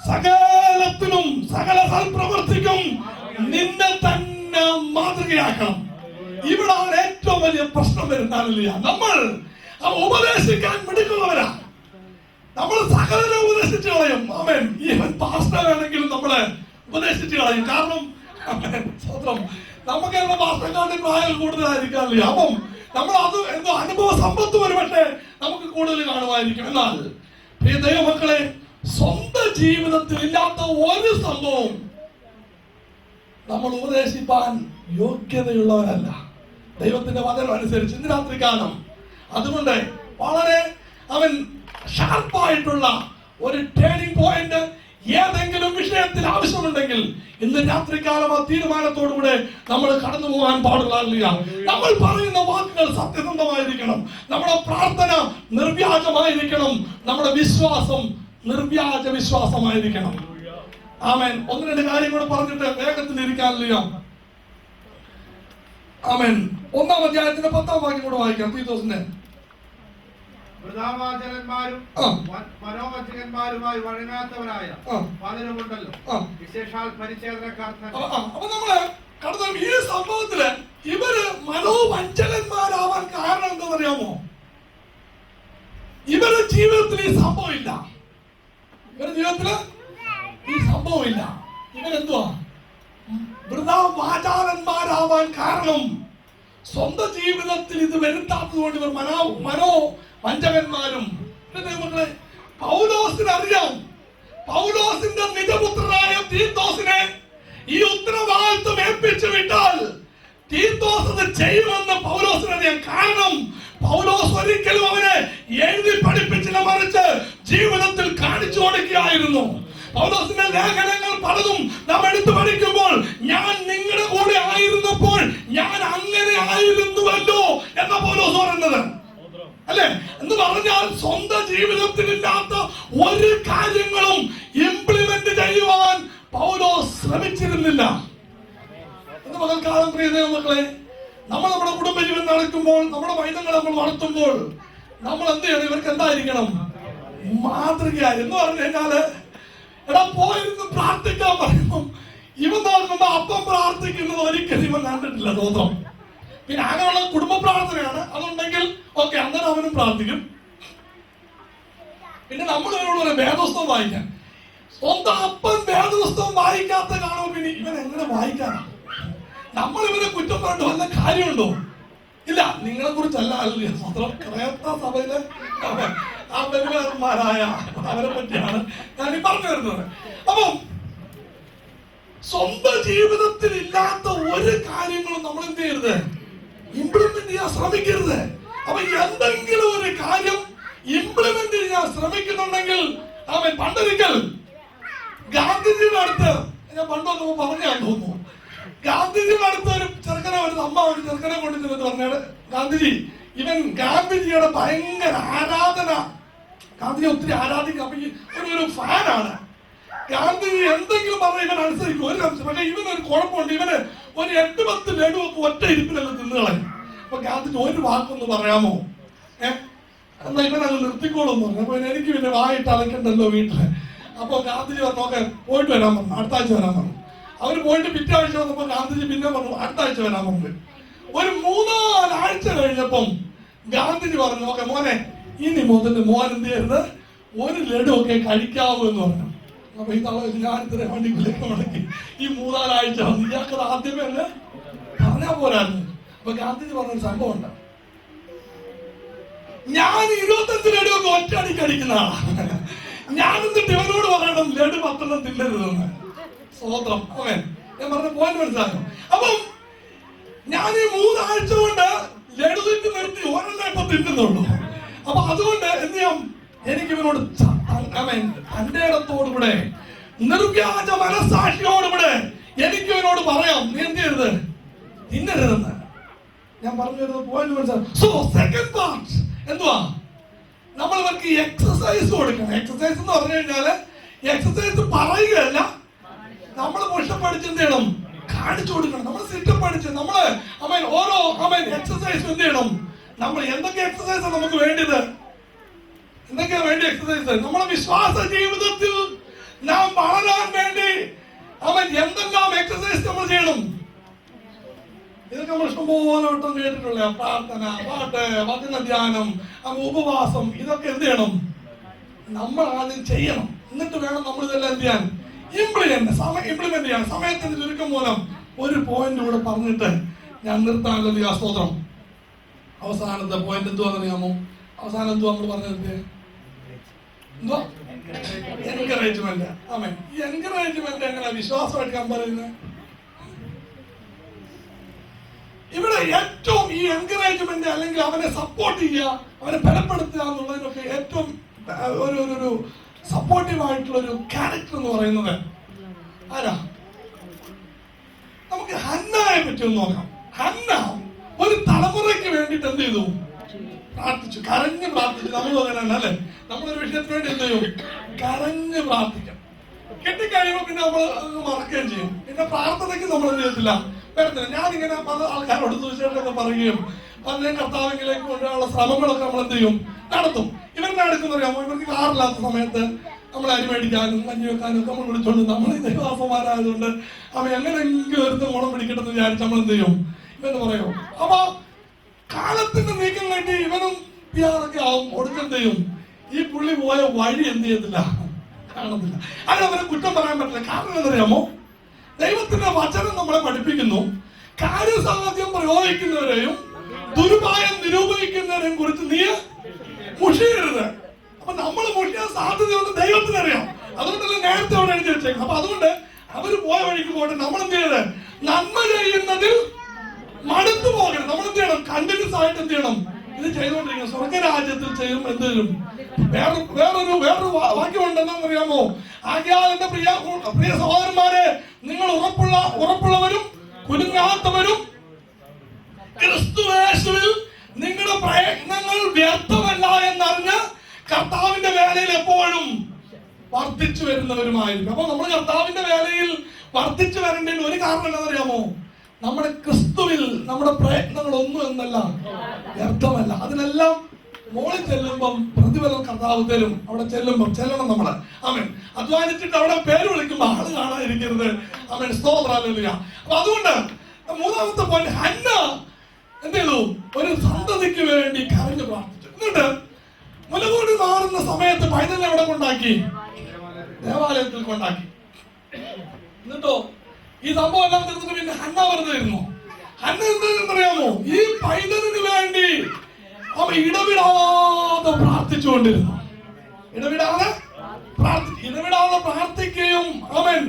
സകലത്തിനും സകല സൽപ്രവർത്തിക്കും നിന്നെ തന്നെ മാതൃകയാക്കണം. ഇവിടാണ് ഏറ്റവും വലിയ പ്രശ്നം വരുന്നില്ല. നമ്മൾ ഉപദേശിക്കാൻ മിടുക്കുന്നവരാ. നമ്മൾ സകലരെ ഉപദേശിച്ചു കളയും. അവൻ ഈവൻ പാസ്റ്ററാണെങ്കിലും നമ്മളെ ഉപദേശിച്ചു കളയും. കാരണം നമുക്ക് എന്റെ പാസ്റ്റർക്കാരുടെ പ്രായം കൂടുതലായിരിക്കാറില്ല. അപ്പം നമ്മൾ അത് എന്തോ അനുഭവ സമ്പത്ത് ഒരുപക്ഷെ നമുക്ക് കൂടുതൽ കാണുമായിരിക്കും. എന്നാൽ പ്രിയ ദൈവമക്കളെ, സ്വന്തം ജീവിതത്തിൽ ഇല്ലാത്ത ഒരു സംഭവം നമ്മൾ ഉപദേശിപ്പാൻ യോഗ്യതയുള്ളവരല്ല ദൈവത്തിന്റെ വചനം അനുസരിച്ച്. ഇന്ന് രാത്രി കാലം അതുകൊണ്ട് വളരെ അവൻ ഷാർപ്പായിട്ടുള്ള ഒരു ടേണിംഗ് പോയിന്റ് ഏതെങ്കിലും വിഷയത്തിൽ ആവശ്യമുണ്ടെങ്കിൽ ഇന്ന് രാത്രികാലം ആ തീരുമാനത്തോടുകൂടെ നമ്മൾ കടന്നു പോകാൻ പാടുള്ള. നമ്മൾ പറയുന്ന വാക്കുകൾ സത്യസന്ധമായിരിക്കണം. നമ്മുടെ പ്രാർത്ഥന നിർവ്യാജമായിരിക്കണം. നമ്മുടെ വിശ്വാസം നിർവ്യാജ വിശ്വാസമായിരിക്കണം. ആമേൻ. ഒന്ന് രണ്ട് കാര്യം കൂടെ പറഞ്ഞിട്ട് വേഗത്തിൽ ഇരിക്കാനില്ല. ആമേൻ. 1-ാം അധ്യായത്തിന്റെ 10-ാം വാക്യം കൂടെ വായിക്കാം. തീത്തോസിന്റെ വൃഥാവാചകന്മാരും മനോവചകന്മാരുമായി വഴങ്ങാത്തവരായ പലരുമുണ്ടല്ലോ, വിശേഷാൽ പരിച്ഛേദനക്കാർ. അപ്പൊ നമ്മള് കടന്ന ഈ സംഭവത്തില് ഇവര് മനോവഞ്ചകന്മാരാവാൻ കാരണം എന്താണെന്ന് അറിയാമോ? ഇവരുടെ ജീവിതത്തിൽ ഈ സംഭവമില്ല. ഇവരുടെ ജീവിതത്തില് ഈ സംഭവമില്ല. ഇവരെന്തുവാ വൃഥാവാചാരന്മാരാവാൻ കാരണം സ്വന്തം ജീവിതത്തിൽ ഇത് വരുത്താത്തത് കൊണ്ട് ഇവർ മനോവഞ്ചകന്മാരും. പൗലോസിന് അറിയാം, പൗലോസിന്റെ നിജപുത്രനായ തീത്തോസിനെ ഈ ഉത്തരവാദിത്വം ഏൽപ്പിച്ചു വിട്ടാൽ തീത്തോസ് അത് ചെയ്യുമെന്ന് പൗലോസിന് അറിയാം. കാരണം പൗലോസ് ഒരിക്കലും അവനെ എഴുതി പഠിപ്പിച്ചില്ല, മറിച്ച് ജീവിതത്തിൽ കാണിച്ചു കൊടുക്കുകയായിരുന്നു. പൗലോസിന്റെ ലേഖനങ്ങൾ പലതും നാം എടുത്തു പഠിക്കുമ്പോൾ ഞാൻ നിങ്ങളുടെ കൂടെ ആയിരുന്നപ്പോൾ ഞാൻ അങ്ങനെ ആയിരുന്നുവല്ലോ എന്ന പൗലോസ് പറയുന്നത് അല്ലെ. എന്ന് പറഞ്ഞാൽ സ്വന്തം ജീവിതത്തിൽ ഇല്ലാത്ത ഒരു കാര്യങ്ങളും ഇംപ്ലിമെന്റ് ചെയ്യുവാൻ പൗലോസ് ശ്രമിച്ചിരുന്നില്ല. എന്ന് പകൽക്കാലം പ്രിയ ദൈവമക്കളെ, നമ്മൾ നമ്മുടെ കുടുംബജീവൻ നടക്കുമ്പോൾ, നമ്മുടെ വൈദ്യങ്ങൾ നമ്മൾ വളർത്തുമ്പോൾ നമ്മൾ എന്ത് ചെയ്യണം? ഇവർക്ക് എന്തായിരിക്കണം? മാതൃകയായി. എന്ന് പറഞ്ഞു കഴിഞ്ഞാല് എടാ പോയിരുന്നു പ്രാർത്ഥിക്കാൻ പറയുമ്പം ഇവൻ നോക്കുമ്പോ അപ്പം പ്രാർത്ഥിക്കുന്നത് ഒരിക്കലും ഇവൻ കണ്ടിട്ടില്ല. തോത്രം പിന്നെ അങ്ങനെയുള്ള കുടുംബ പ്രാർത്ഥനയാണ്. അതുണ്ടെങ്കിൽ ഓക്കെ, അങ്ങനെ അവനും പ്രാർത്ഥിക്കും. പിന്നെ നമ്മൾ ഇവരോട് വേദോസ്തം വായിക്കാൻ. സ്വന്തം അപ്പൻ വേദപുസ്തകം വായിക്കാത്ത കാണുമ്പോൾ പിന്നെ ഇവൻ എങ്ങനെ വായിക്കാനാ? നമ്മൾ ഇവരെ കുറ്റം പറഞ്ഞിട്ട് വല്ല കാര്യമുണ്ടോ? ഇല്ല, നിങ്ങളെ കുറിച്ചല്ല ക്രേത്ത സഭയിലെ അപരിമാരായ അവരെ പറ്റിയാണ് ഞാൻ ഈ പറഞ്ഞു വരുന്നത്. അപ്പം സ്വന്തം ജീവിതത്തിൽ ഇല്ലാത്ത ഒരു കാര്യങ്ങളും നമ്മൾ എന്ത് ചെയ്യരുത്, ഇംപ്ലിമെന്റ് ചെയ്യാൻ ശ്രമിക്കരുത്. അപ്പൊ എന്തെങ്കിലും ഒരു കാര്യം ഇംപ്ലിമെന്റ് ചെയ്യാൻ ശ്രമിക്കുന്നുണ്ടെങ്കിൽ അവൻ പണ്ടൊരിക്കൽ ഗാന്ധിജിയുടെ അടുത്ത്, ഞാൻ പണ്ടൊന്നും പറഞ്ഞാൽ തോന്നുന്നു, ഗാന്ധിജിയുടെ അടുത്ത് ഒരു ചെറുക്കനെ വരുന്ന അമ്മ ഒരു ചെറുക്കനെ കൊണ്ടിരുന്നത് പറഞ്ഞാണ്, ഗാന്ധിജി ഇവൻ ഗാന്ധിജിയുടെ ഭയങ്കര ആരാധന, ഗാന്ധിജി ഒത്തിരി ആരാധിക്കും, അപ്പൊ ഒരു ഫാനാണ്. ഗാന്ധിജി എന്തെങ്കിലും പറഞ്ഞ ഇവൻ അനുസരിക്കും ഒരു അംശം. പക്ഷെ ഇവനൊരു കുഴപ്പമുണ്ട്, ഇവന് ഒരു 8-10 ലഡുവൊക്കെ ഒറ്റ ഇരിപ്പിനെല്ലാം തിന്നുകളയും. അപ്പൊ ഗാന്ധിജി ഒരു വാക്കൊന്ന് പറയാമോ? എന്നാ ഇവനത് നിർത്തിക്കോളും പറഞ്ഞു. അപ്പൊ എനിക്ക് പിന്നെ വായിട്ട് അലക്കണ്ടല്ലോ വീട്ടില്. അപ്പൊ ഗാന്ധിജി പറഞ്ഞു ഓക്കെ പോയിട്ട് വരാൻ പറഞ്ഞു, അടുത്ത ആഴ്ച വരാൻ പറഞ്ഞു. അവര് പോയിട്ട് പിറ്റേ ആഴ്ച വന്നപ്പോ ഗാന്ധിജി പിന്നെ പറഞ്ഞു അടുത്ത ആഴ്ച വരാൻ പറഞ്ഞു. ഒരു 3-4 ആഴ്ച കഴിഞ്ഞപ്പം ഗാന്ധിജി പറഞ്ഞു ഓക്കെ മോനെ ഇനി മുതൽ മോൻ എന്ത് ചെയ്യരുത്, ഒരു ലഡു ഒക്കെ കഴിക്കാവൂ എന്ന് പറഞ്ഞു. അപ്പൊ ഈ തള ഞാൻ ഇത്ര വണ്ടി മുടക്കി ഈ 3-4 ആഴ്ച വന്നു, ഇയാൾക്കത് ആദ്യമേ അല്ല പറഞ്ഞാ പോരായിരുന്നു. അപ്പൊ ഗാന്ധിജി പറഞ്ഞൊരു സംഭവം ഉണ്ട്, ഞാൻ 25 ലഡു ഒക്കെ ഒറ്റയടിക്ക് അടിക്കുന്ന ആളാണ്, ഞാൻ എന്നിട്ട് ഇവനോട് പറയണം ലഡു 10 തിന്നരുതെന്ന്. സ്വതന്ത്രം അവൻ ഞാൻ പറഞ്ഞ പോയിന്റ് മനസ്സിലാക്കണം. അപ്പം ഞാൻ ഈ 3 ആഴ്ച കൊണ്ട് ലഡു തിന്ന് നിർത്തി ഒരെണ്ണം ഇപ്പൊ തിന്നുന്നുള്ളൂ. അപ്പൊ അതുകൊണ്ട് എന്ത് ചെയ്യാം, എനിക്ക് ഇവനോട് അവൻ തന്റെ ഇടത്തോടുകൂടെ നിർവ്യാജ മനസ്സാക്ഷിയോടുകൂടെ എനിക്ക് ഇവനോട് പറയാം നീ എന്ത് ചെയ്യരുത്, തിന്നരുതെന്ന്. ഞാൻ പറഞ്ഞു വരുന്നത് പോയിന്റ് മനസ്സിലാക്കാം. സോ സെക്കൻഡ് പാർട്ട് എന്തുവാ, നമ്മൾ ഇവർക്ക് എക്സസൈസ് കൊടുക്കണം. എക്സസൈസ് എന്ന് പറഞ്ഞു കഴിഞ്ഞാല് എക്സസൈസ് പറയുകയല്ല, നമ്മൾ പുഷപ്പടിച്ച് എന്ത് ചെയ്യണം, കാണിച്ചു കൊടുക്കണം. നമ്മൾ സിറ്റപ്പ് അടിച്ച് നമ്മള് ഓരോ എക്സസൈസ് എന്ത് ചെയ്യണം, നമ്മൾ എന്തൊക്കെ എക്സസൈസ് നമുക്ക് വേണ്ടത്, എന്തൊക്കെയാ വേണ്ടി എക്സസൈസ്, നമ്മളെ വിശ്വാസ ജീവിതത്തിൽ നാം വളരാൻ വേണ്ടി എന്തെല്ലാം എക്സസൈസ് നമ്മൾ ചെയ്യണം. ഇതൊക്കെ നമ്മൾ ഇഷ്ടംപോലെ വട്ടം കേട്ടിട്ടുള്ള പ്രാർത്ഥന, പാട്ട്, വചന ധ്യാനം, ഉപവാസം, ഇതൊക്കെ എന്ത് ചെയ്യണം, നമ്മൾ ആദ്യം ചെയ്യണം. എന്നിട്ട് വേണം നമ്മൾ ഇതെല്ലാം എന്ത് ചെയ്യാൻ, ഇംപ്ലിമെന്റ് ചെയ്യാൻ. സമയത്തിന്റെ ചുരുക്കം മൂലം ഒരു പോയിന്റ് കൂടെ പറഞ്ഞിട്ട് ഞാൻ നിർത്താനുള്ള ആ സ്തോത്രം. അവസാനത്തെ പോയിന്റ് എന്തുവാന്നറിയാമോ? അവസാനം എന്തുവാ നമ്മൾ പറഞ്ഞത്, എന്തോ എൻകറേജ്മെന്റ്. ആമേൻ. ഈ എൻകറേജ്മെന്റ് എങ്ങനെ വിശ്വാസമായിട്ട് കമ്പയർ ചെയ്യുന്നത്? ഇവിടെ ഏറ്റവും ഈ എൻകറേജ്മെന്റ് അല്ലെങ്കിൽ അവനെ സപ്പോർട്ട് ചെയ്യുക, അവനെ ബലപ്പെടുത്തുക എന്നുള്ളതിനൊക്കെ ഏറ്റവും ഒരു സപ്പോർട്ടീവ് ആയിട്ടുള്ള ഒരു ക്യാരക്ടർ എന്ന് പറയുന്നത് ആരാ? നമുക്ക് ഹന്നയെ പറ്റി ഒന്ന് നോക്കാം. ഹന്ന ഒരു തലമുറയ്ക്ക് വേണ്ടിയിട്ട് എന്ത് ചെയ്തു, പ്രാർത്ഥിച്ചു, കരഞ്ഞ് പ്രാർത്ഥിച്ചു. നമ്മൾ അങ്ങനെയാണ് അല്ലെ, നമ്മളൊരു വിഷയത്തിന് വേണ്ടി എന്ത് ചെയ്യും, കരഞ്ഞ് പ്രാർത്ഥിക്കും. കെട്ടിക്കഴിയുമ്പോ പിന്നെ നമ്മൾ മറക്കുകയും ചെയ്യും. പിന്നെ പ്രാർത്ഥനയ്ക്ക് നമ്മൾ എന്ത് ചെയ്യത്തില്ല, വരത്തില്ല. ഞാനിങ്ങനെ പല ആൾക്കാരോട് സുവിശേഷമൊക്കെ പറയുകയും പലരെയും കർത്താവിലേക്ക് കൊണ്ടുള്ള ശ്രമങ്ങളൊക്കെ നമ്മൾ എന്ത് ചെയ്യും, നടത്തും. ഇവരുടെ അടുക്കുന്നറിയാമോ, ഇവർക്ക് കാറില്ലാത്ത സമയത്ത് നമ്മൾ അരി മേടിക്കാനും കഞ്ഞി വെക്കാനും ഒക്കെ നമ്മൾ വിളിച്ചോണ്ട്, നമ്മൾ ദൈവാസന്മാരായതുകൊണ്ട് അവ എങ്ങനെയെങ്കിലും ഒരു ഓണം പിടിക്കട്ടെന്ന് വിചാരിച്ച് നമ്മൾ എന്ത് ചെയ്യും, ഇവന്ന് പറയും. അപ്പൊ കാലത്തിന്റെ നീക്കം കണ്ടി ഇവനും പിയാറൊക്കെ ആവും. ഒടുക്കെന്ത് ചെയ്യും, ഈ പുള്ളി പോയ വഴി എന്ത് ചെയ്യത്തില്ല, കാണത്തില്ല. അത് അവരെ കുറ്റം പറയാൻ പറ്റില്ല. കാരണം എന്തറിയാമോ, ദൈവത്തിന്റെ വചനം നമ്മളെ പഠിപ്പിക്കുന്നു, കാര്യസാധ്യം പ്രയോഗിക്കുന്നവരെയും ദുരുപായം നിരൂപിക്കുന്നവരെയും കുറിച്ച് നീ മുഷിയരുത്. അപ്പൊ നമ്മൾ മുഷിയാൻ സാധ്യതയുണ്ട് ദൈവത്തിനറിയാം. അതുകൊണ്ടല്ലേ നേരത്തെ അവിടെ എഴുതി വെച്ചേക്കും. അപ്പൊ അതുകൊണ്ട് അവര് പോയ വഴിക്ക് പോകട്ടെ. നമ്മൾ എന്ത് ചെയ്യരുത്, നന്മ ചെയ്യുന്നതിൽ മടുത്തു പോകരുത്. നമ്മൾ എന്ത് ചെയ്യണം, കണ്ടിന്യൂസ് ആയിട്ട് എന്ത് ചെയ്യണം, ഇത് ചെയ്തുകൊണ്ടിരിക്കണം. സ്വർഗരാജ്യത്തിൽ ചെയ്യും എന്ത് ചെയ്യും. വേറൊരു വാക്യം ഉണ്ടെന്ന് അറിയാമോ? ആകയാൽ എന്റെ പ്രിയ സഹോദരന്മാരെ, നിങ്ങൾ ഉറപ്പുള്ളവരും കുലുങ്ങാത്തവരും ക്രിസ്തുയേശുവിൽ നിങ്ങളുടെ പ്രയത്നങ്ങൾ വ്യർത്ഥമല്ല എന്നറിഞ്ഞ് കർത്താവിന്റെ വേലയിൽ എപ്പോഴും വർദ്ധിച്ചു വരുന്നവരുമായിരിക്കും. അപ്പൊ നമ്മൾ കർത്താവിന്റെ വേലയിൽ വർദ്ധിച്ചു വരേണ്ടതിന് ഒരു കാരണം എന്താണെന്നറിയാമോ? നമ്മുടെ ക്രിസ്തുവിൽ നമ്മുടെ പ്രയത്നങ്ങളൊന്നും എന്നല്ല വ്യർത്ഥമല്ല. അതിനെല്ലാം മോളിൽ ചെല്ലുമ്പം പ്രതിഫലം കർത്താവ് തരും. അവിടെ ചെല്ലണം നമ്മള്. ആമേൻ. അധ്വാനിച്ചിട്ട് അവിടെ പേര് വിളിക്കുമ്പോ ആള് കാണാതിരിക്കരുത്. ആമേൻ. സ്തോത്രം. ഹല്ലേലൂയ. അപ്പൊ അതുകൊണ്ട് മൂന്നാമത്തെ പോയിന്റ്, ഹന്ന എന്ത് ചെയ്തു, ഒരു സന്തതിക്ക് വേണ്ടി കരഞ്ഞു പ്രാർത്ഥിച്ചു. എന്നിട്ട് മുലകൂടി മാറുന്ന സമയത്ത് പൈതലിനെ എവിടെ കൊണ്ടാക്കി? ദേവാലയത്തിൽ കൊണ്ടാക്കി. എന്നിട്ടോ ഈ സംഭവം എല്ലാം തീർന്നിട്ട് പിന്നെ ഹന്ന വെറുതെ ഇരുന്നു. ഹന്ന എന്തെന്നറിയാമോ? ഈ പൈതലിന് വേണ്ടി അവൻ ഇടവിടാതെ പ്രാർത്ഥിച്ചുകൊണ്ടിരുന്നു. ഇടവിടാതെ പ്രാർത്ഥിക്കുകയും അവൻ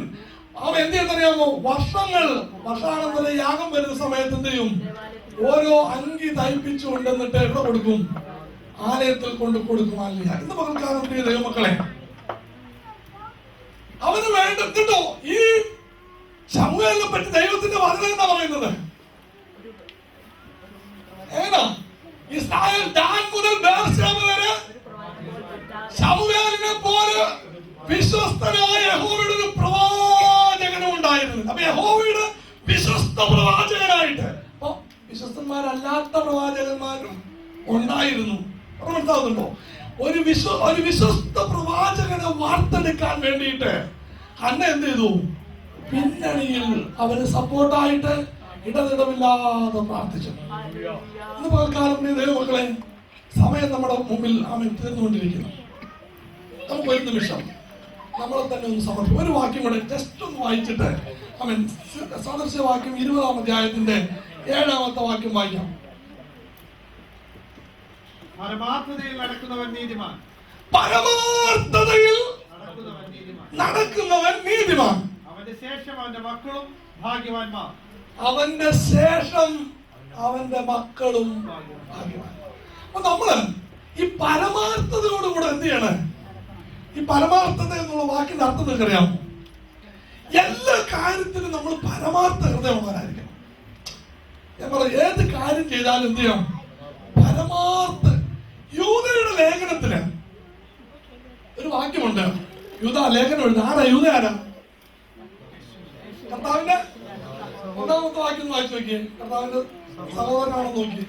എന്ത് ചെയ്യുന്നറിയാമോ? വർഷാനന്തര യാഗം വരുന്ന സമയത്ത് എന്ത് ചെയ്യും? ഓരോ അങ്കി തയ്പ്പിച്ചു കൊണ്ടുവന്നിട്ട് എവിടെ കൊടുക്കും? ആലയത്തിൽ കൊണ്ട് കൊടുക്കും. ഇന്ന് പകൽക്കാലം പ്രിയ ദൈവമക്കളെ, അവന് വേണ്ടിട്ടോ ഈ ശമൂവേലിനെ പറ്റി ദൈവത്തിന്റെ വചനം എന്താ പറയുന്നത്? ഏതാ? ഇസ്രായേൽ ദാൻ മുതൽ ബേർശേബ വരെ ശമൂവേലിനെ പോലെ വിശ്വസ്തനായ യഹോവയുടെ ഒരു പ്രവാചകനും ഉണ്ടായിരുന്നു. അപ്പൊ യഹോവയുടെ വിശ്വസ്ത പ്രവാചകനായിട്ട് അപ്പൊ വിശ്വസ്തന്മാരല്ലാത്ത പ്രവാചകന്മാരും ഉണ്ടായിരുന്നു. മനസ്സിലാവുന്നുണ്ടോ? ഒരു വിശ്വസ്ത പ്രവാചകനെ വാർത്തെടുക്കാൻ വേണ്ടിയിട്ട് ഹന്ന എന്ത് ചെയ്തു? പിന്നണിയിൽ അവന് സപ്പോർട്ടായിട്ട് ഇടതിടമില്ലാതെ പ്രാർത്ഥിച്ചു. ഇന്ന് പകൽക്കാലം ദൈവമക്കളെ, സമയം നമ്മുടെ മുമ്പിൽ അവൻ തീർന്നുകൊണ്ടിരിക്കുന്നു. നമുക്ക് ഒരു നിമിഷം നമ്മളെ തന്നെ ഒന്ന് സമർപ്പിക്കും. ഒരു വാക്യം കൂടെ ജസ്റ്റ് ഒന്ന് വായിച്ചിട്ട് അവൻ സദൃശവാക്യം 20-ാം അധ്യായത്തിന്റെ 7-ാമത്തെ വാക്യം വായിക്കാം. പരമാർത്ഥതയിൽ നടക്കുന്നവൻ നീതിമാൻ. പരമാർത്ഥതയിൽ നടക്കുന്നവൻ നീതിമാൻ. അവന്റെ ശേഷം അവന്റെ മക്കളും ഭാഗ്യവാന്മാർ. അവന്റെ ശേഷം അവന്റെ മക്കളും ഭാഗ്യവാന്മാർ. അപ്പൊ നമ്മള് ഈ പരമാർത്ഥതയോടുകൂടെ എന്ത് ചെയ്യണം? ഈ പരമാർത്ഥത എന്നുള്ള വാക്കിന്റെ അർത്ഥം നിങ്ങൾക്കറിയാമോ? എല്ലാ കാര്യത്തിലും നമ്മൾ പരമാർത്ഥ ഹൃദയമുള്ളവരായിരിക്കണം. ഞാൻ പറയാം, ഏത് കാര്യം ചെയ്താലും എന്ത് ചെയ്യണം? പരമാർത്ഥ. യൂദയുടെ ലേഖനത്തിന് ഒരു വാക്യമുണ്ട്. യൂദ ലേഖനം എഴുതുക. ആരാ യൂദ? ആരാ? കർത്താവിന്റെ ഒന്നാമത്തെ വാക്യം വായിച്ചു നോക്കിയേ. കർത്താവിന്റെ സഹോദരനാണെന്ന് നോക്കി.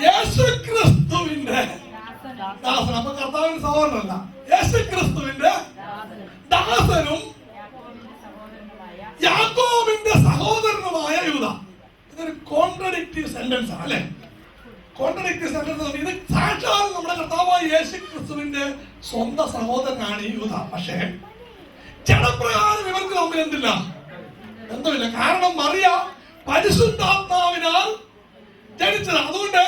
യേശുക്രിസ്തുവിന്റെ ദാസൻ. അപ്പൊ കർത്താവിന്റെ സഹോദരനല്ല, യേശുക്രിസ്തുവിന്റെ ദാസനും യാക്കോബിന്റെ സഹോദരനുമായ യൂദ. ഇതൊരു കോൺട്രഡിക്റ്റീവ് സെന്റൻസ് ആണ് അല്ലെ? കോൺട്രഡിക്റ്റീവ് സെന്റൻസ്. ഇത് സാക്ഷാൽ നമ്മുടെ കർത്താവായ യേശുക്രിസ്തുവിന്റെ സ്വന്തം സഹോദരനാണ് ഈ യൂദ. പക്ഷേ ജഡപ്രകാരം ഇവർക്ക് തമ്മിൽ എന്തില്ല? ബന്ധമില്ല. കാരണം മറിയ പരിശുദ്ധാത്മാവിനാൽ ജനിച്ചത്. അതുകൊണ്ട്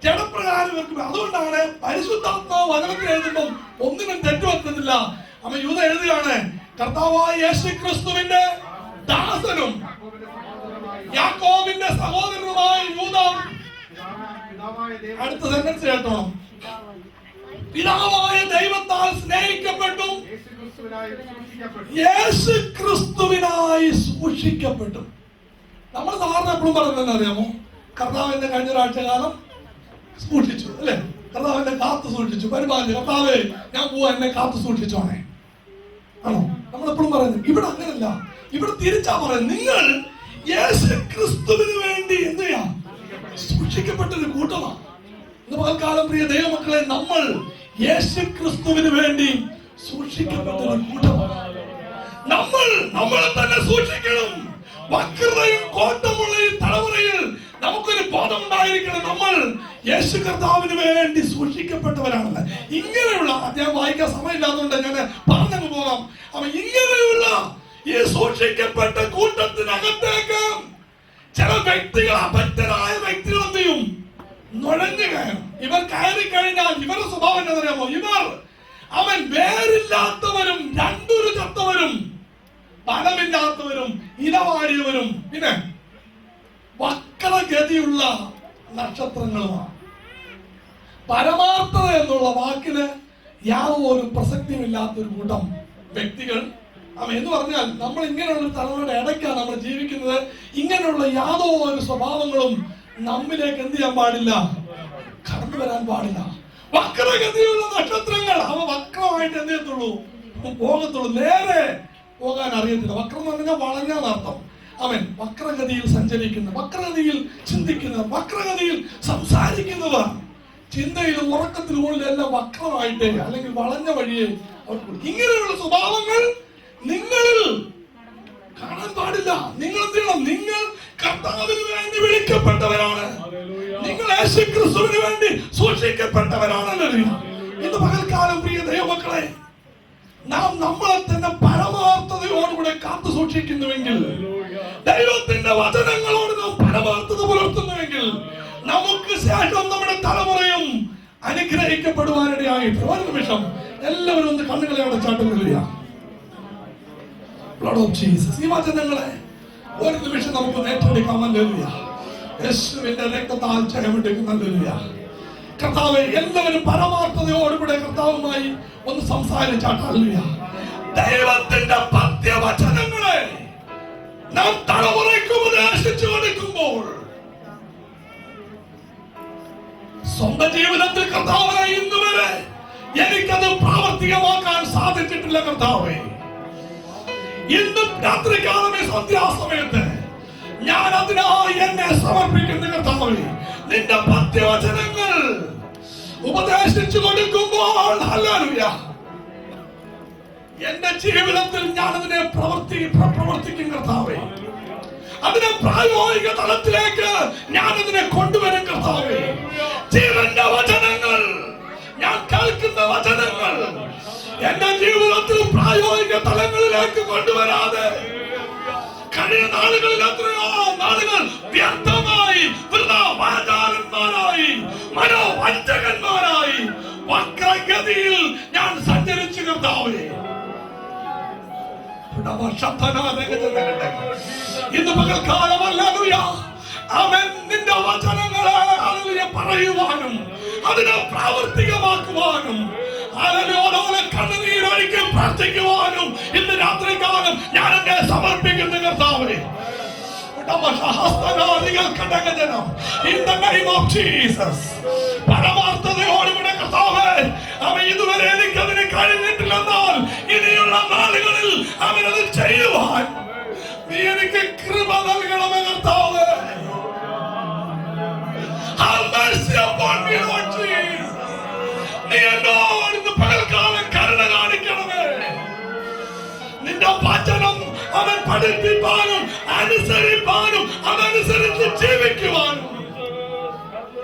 ജഡപ്രകാരം ഇവർക്ക്, അതുകൊണ്ടാണ് പരിശുദ്ധാത്മാവ് വചനത്തിൽ എഴുതുമ്പോൾ ഒന്നിനും തെറ്റുപറ്റുന്നില്ല. അമ്മ യൂദ എഴുതുകയാണ്, കർത്താവായ യേശുക്രിസ്തുവിന്റെ ദാസനും യാക്കോബിന്റെ സഹോദരനുമായ യൂദ. അടുത്ത സെന്റൻസ് കേട്ടോണം. പിതാവായ ദൈവത്താൽ സ്നേഹിക്കപ്പെട്ടു, യേശുക്രിസ്തുവിനായി സൂക്ഷിക്കപ്പെട്ടു. നമ്മൾ സാധാരണ എപ്പോഴും പറയുന്നത് അറിയാമോ? കർത്താവിന്റെ കഴിഞ്ഞ ഒരാഴ്ച കാലം സൂക്ഷിച്ചു അല്ലെ? കർത്താവിന്റെ കാത്തു സൂക്ഷിച്ചു, പരിപാലിച്ചു. കർത്താവേ ഞാൻ പോവാ, എന്നെ കാത്തു സൂക്ഷിച്ചോണേ ആണോ നമ്മൾ എപ്പോഴും പറയുന്നത്? ഇവിടെ അങ്ങനല്ല. ഇവിടെ തിരിച്ചാ പറയുന്നത്, നിങ്ങൾ യേശുക്രിസ്തുവിന് വേണ്ടി എന്ത് ചെയ്യാം? സൂക്ഷിക്കപ്പെട്ടൊരു കൂട്ടമാണ്. ഇന്ന് പകൽക്കാലം പ്രിയ ദൈവമക്കളെ, നമ്മൾ യേശുക്രിസ്തുവിന് വേണ്ടി സൂക്ഷിക്കപ്പെട്ടൊരു കൂട്ടമാണ്. നമ്മളെ തന്നെ സൂക്ഷിക്കണം. വക്രതയും കോട്ടമുള്ള ഈ തലമുറയിൽ നമുക്കൊരു ബോധമുണ്ടായിരിക്കണം, നമ്മൾ യേശു കർത്താവിന് വേണ്ടി സൂക്ഷിക്കപ്പെട്ടവരാണെന്ന്. ഇങ്ങനെയുള്ള, അദ്ദേഹം വായിക്കാൻ സമയമില്ലാത്തതുകൊണ്ട് ഞാൻ പറഞ്ഞങ്ങ് പോകാം. അപ്പൊ ഇങ്ങനെയുള്ള ഈ സൂക്ഷിക്കപ്പെട്ട കൂട്ടത്തിനകത്തേക്ക് ചില വ്യക്തികൾ, അഭക്തരായ വ്യക്തികൾ എന്ത് ചെയ്യും? നുഴഞ്ഞു കയറും. ഇവർ കയറി കഴിഞ്ഞാൽ ഇവരുടെ സ്വഭാവം എന്താണെന്നറിയാമോ? അവൻ വേരില്ലാത്തവരും രണ്ടൊരു ചത്തവരും ബലമില്ലാത്തവരും ഇടവാടിയവരും പിന്നെ വക്രഗതിയുള്ള നക്ഷത്രങ്ങളുമാണ്. പരമാർത്ഥത എന്നുള്ള വാക്കിന് യാതൊരു പ്രസക്തിയുമില്ലാത്തൊരു കൂട്ടം വ്യക്തികൾ. എന്ന് പറഞ്ഞാൽ നമ്മൾ ഇങ്ങനെയുള്ള തലമുറയുടെ ഇടയ്ക്കാണ് നമ്മൾ ജീവിക്കുന്നത്. ഇങ്ങനെയുള്ള യാതൊരു സ്വഭാവങ്ങളും നമ്മിലേക്ക് എന്ത് ചെയ്യാൻ പാടില്ല? കടന്നു വരാൻ പാടില്ല. വക്രഗതിയുള്ള നക്ഷത്രങ്ങൾ അവ വക്രമായിട്ട് എന്ത് ചെയ്യത്തുള്ളൂ? പോകത്തുള്ളൂ. നേരെ പോകാൻ അറിയത്തില്ല. വക്രം എന്ന് പറഞ്ഞാൽ വളഞ്ഞാന്നർത്ഥം. അവൻ വക്രഗതിയിൽ സഞ്ചരിക്കുന്ന, വക്രഗതിയിൽ ചിന്തിക്കുന്ന, വക്രഗതിയിൽ സംസാരിക്കുന്നവർ, ചിന്തയിലും ഉറക്കത്തിലും എല്ലാം വക്രമായിട്ട് അല്ലെങ്കിൽ വളഞ്ഞ വഴിയെ അവർക്ക്. ഇങ്ങനെയുള്ള സ്വഭാവങ്ങൾ നിങ്ങളിൽ കാണാൻ പാടില്ല. നിങ്ങൾ എന്ത് ചെയ്യണം? നിങ്ങൾ കർത്താവിന് വേണ്ടി വിളിക്കപ്പെട്ടവരാണ്. നിങ്ങൾ യേശുക്രിസ്തുവിന് വേണ്ടി സൂക്ഷിക്കപ്പെട്ടവരാണ്. ഇന്ന് പകൽക്കാലം പ്രിയ ദൈവമക്കളെ, നാം നമ്മളെ തന്നെ പരമാർത്ഥതയോടുകൂടെ കാത്തു സൂക്ഷിക്കുന്നുവെങ്കിൽ, ദൈവത്തിന്റെ വചനങ്ങളോട് നാം പരമാർത്ഥത പുലർത്തുന്നുവെങ്കിൽ, നമുക്ക് ശേഷം നമ്മുടെ തലമുറയും അനുഗ്രഹിക്കപ്പെടുവാനിടയായിട്ട്. ഒരു നിമിഷം എല്ലാവരും ഒന്ന് കണ്ണുകളെ അടച്ചാട്ടുന്നില്ല. ഈ വചനങ്ങളെ ഒരു നിമിഷം നമുക്ക് നേടിയെടുക്കാൻ. ഹല്ലേലൂയ. യേശുവിന്റെ രക്തത്താൽ ജയമെടുക്കുന്ന. ഹല്ലേലൂയ. കർത്താവേ, എല്ലാവരും പരമാർത്ഥതയോടുകൂടെ കർത്താവുമായി ഒന്ന് സംസാരിച്ചാട്ടെ. ഹല്ലേലൂയ. ദൈവത്തിന്റെ പത്യവചനങ്ങളെ നാം തലമുറയ്ക്ക് ഉപദേശിച്ചു കൊടുക്കുമ്പോൾ, സ്വന്തം ജീവിതത്തിൽ കർത്താവേ, ഇന്നുവരെ എനിക്കത് പ്രാവർത്തികമാക്കാൻ സാധിച്ചിട്ടില്ല കർത്താവേ. ഇന്നും രാത്രികാലമേ സന്ധ്യാസമയത്ത് ഞാൻ അതിനായി എന്നെ സമർപ്പിക്കുന്ന കർത്താവേ, നിന്റെ പത്യവചനങ്ങൾ ഉപദേശിച്ചു കൊടുക്കുമ്പോൾ, ഹല്ലേലൂയ, എന്റെ ജീവിതത്തിൽ ഞാൻ അതിനെ പ്രവർത്തിക്കും കർത്താവേ. അതിനെ പ്രായോഗിക തലത്തിലേക്ക് ഞാൻ അതിനെ കൊണ്ടുവരും കർത്താവേ. ജീവന്റെ വചനങ്ങൾ, ഞാൻ കേൾക്കുന്ന വചനങ്ങൾ എന്റെ ജീവിതത്തിൽ പ്രായോഗിക തലങ്ങളിലേക്ക് കൊണ്ടുവരാതെ കഴിഞ്ഞ നാളുകളിൽ എത്രയോ നാളുകൾ വ്യർത്ഥമായി വാചാലന്മാരായി മനോവഞ്ചകന്മാരായി വക്രഗതിയിൽ ഞാൻ സഞ്ചരിച്ചു കർത്താവേ. ഇന്ന് പകൽക്കാലമല്ല അവൻ നിന്റെ വചനങ്ങളെ പറയുവാനും അതിനെ പ്രാവർത്തികമാക്കുവാനും കണ്ണുനീരൊഴുക്കി പ്രാർത്ഥിക്കുവാനും ഇന്ന് രാത്രികാലം ഞാൻ എന്നെ സമർപ്പിക്കുന്നു കർത്താവേ. പരമാർത്ഥതയോടുകൂടെ കർത്താവേ, അവൻ ഇതുവരെ എനിക്കതിന് കഴിഞ്ഞിട്ടില്ലെന്നാൽ ഇനിയുള്ള നാളുകളിൽ അവനത് ചെയ്യുവാൻ നീ എനിക്ക് കൃപ നൽകണമേ കർത്താവേ. Have mercy upon me, Lord Jesus. നീ എന്നോട് ഇന്ന് പകൽക്കാലം കരുണ കാണിക്കണമേ. നിന്റെ വചനം അവൻ പഠിപ്പിക്കാനും അനുസരിപ്പാനും അതനുസരിച്ച് ജീവിക്കുവാനും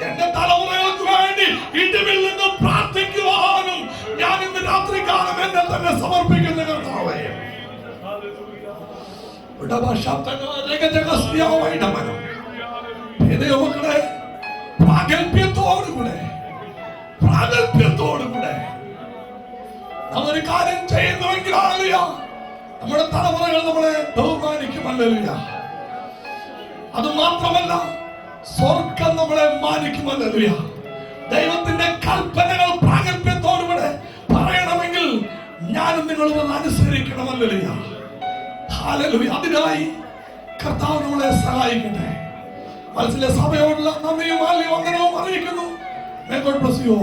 എന്റെ തലമുറകൾക്ക് വേണ്ടി ഇടിവിൽ നിന്ന് പ്രാർത്ഥിക്കുവാനും ഞാൻ ഇന്ന് രാത്രികാലം എന്നെ തന്നെ സമർപ്പിക്കുന്ന കർത്താവേ. ദൈവമക്കളെ, പ്രാഗൽഭ്യത്തോടുകൂടെ നമ്മൊരു കാര്യം ചെയ്യുന്നുവെങ്കിൽ നമ്മുടെ തലമുറകൾ നമ്മളെ ബഹുമാനിക്കുമല്ല. അത് മാത്രമല്ല, സ്വർഗം നമ്മളെ മാനിക്കുമല്ല. ദൈവത്തിന്റെ കൽപ്പനകൾ പ്രാഗൽഭ്യത്തോടുകൂടെ പറയണമെങ്കിൽ ഞാനും നിങ്ങളും അനുസരിക്കണമല്ല. ഹല്ലേലൂയ. അതിനായി കർത്താവ് നമ്മളെ സഹായിക്കട്ടെ. മനസ്സിലെ സഭയോടുള്ള നന്ദിയും വന്ദനവും അറിയിക്കുന്നു. May God bless you all.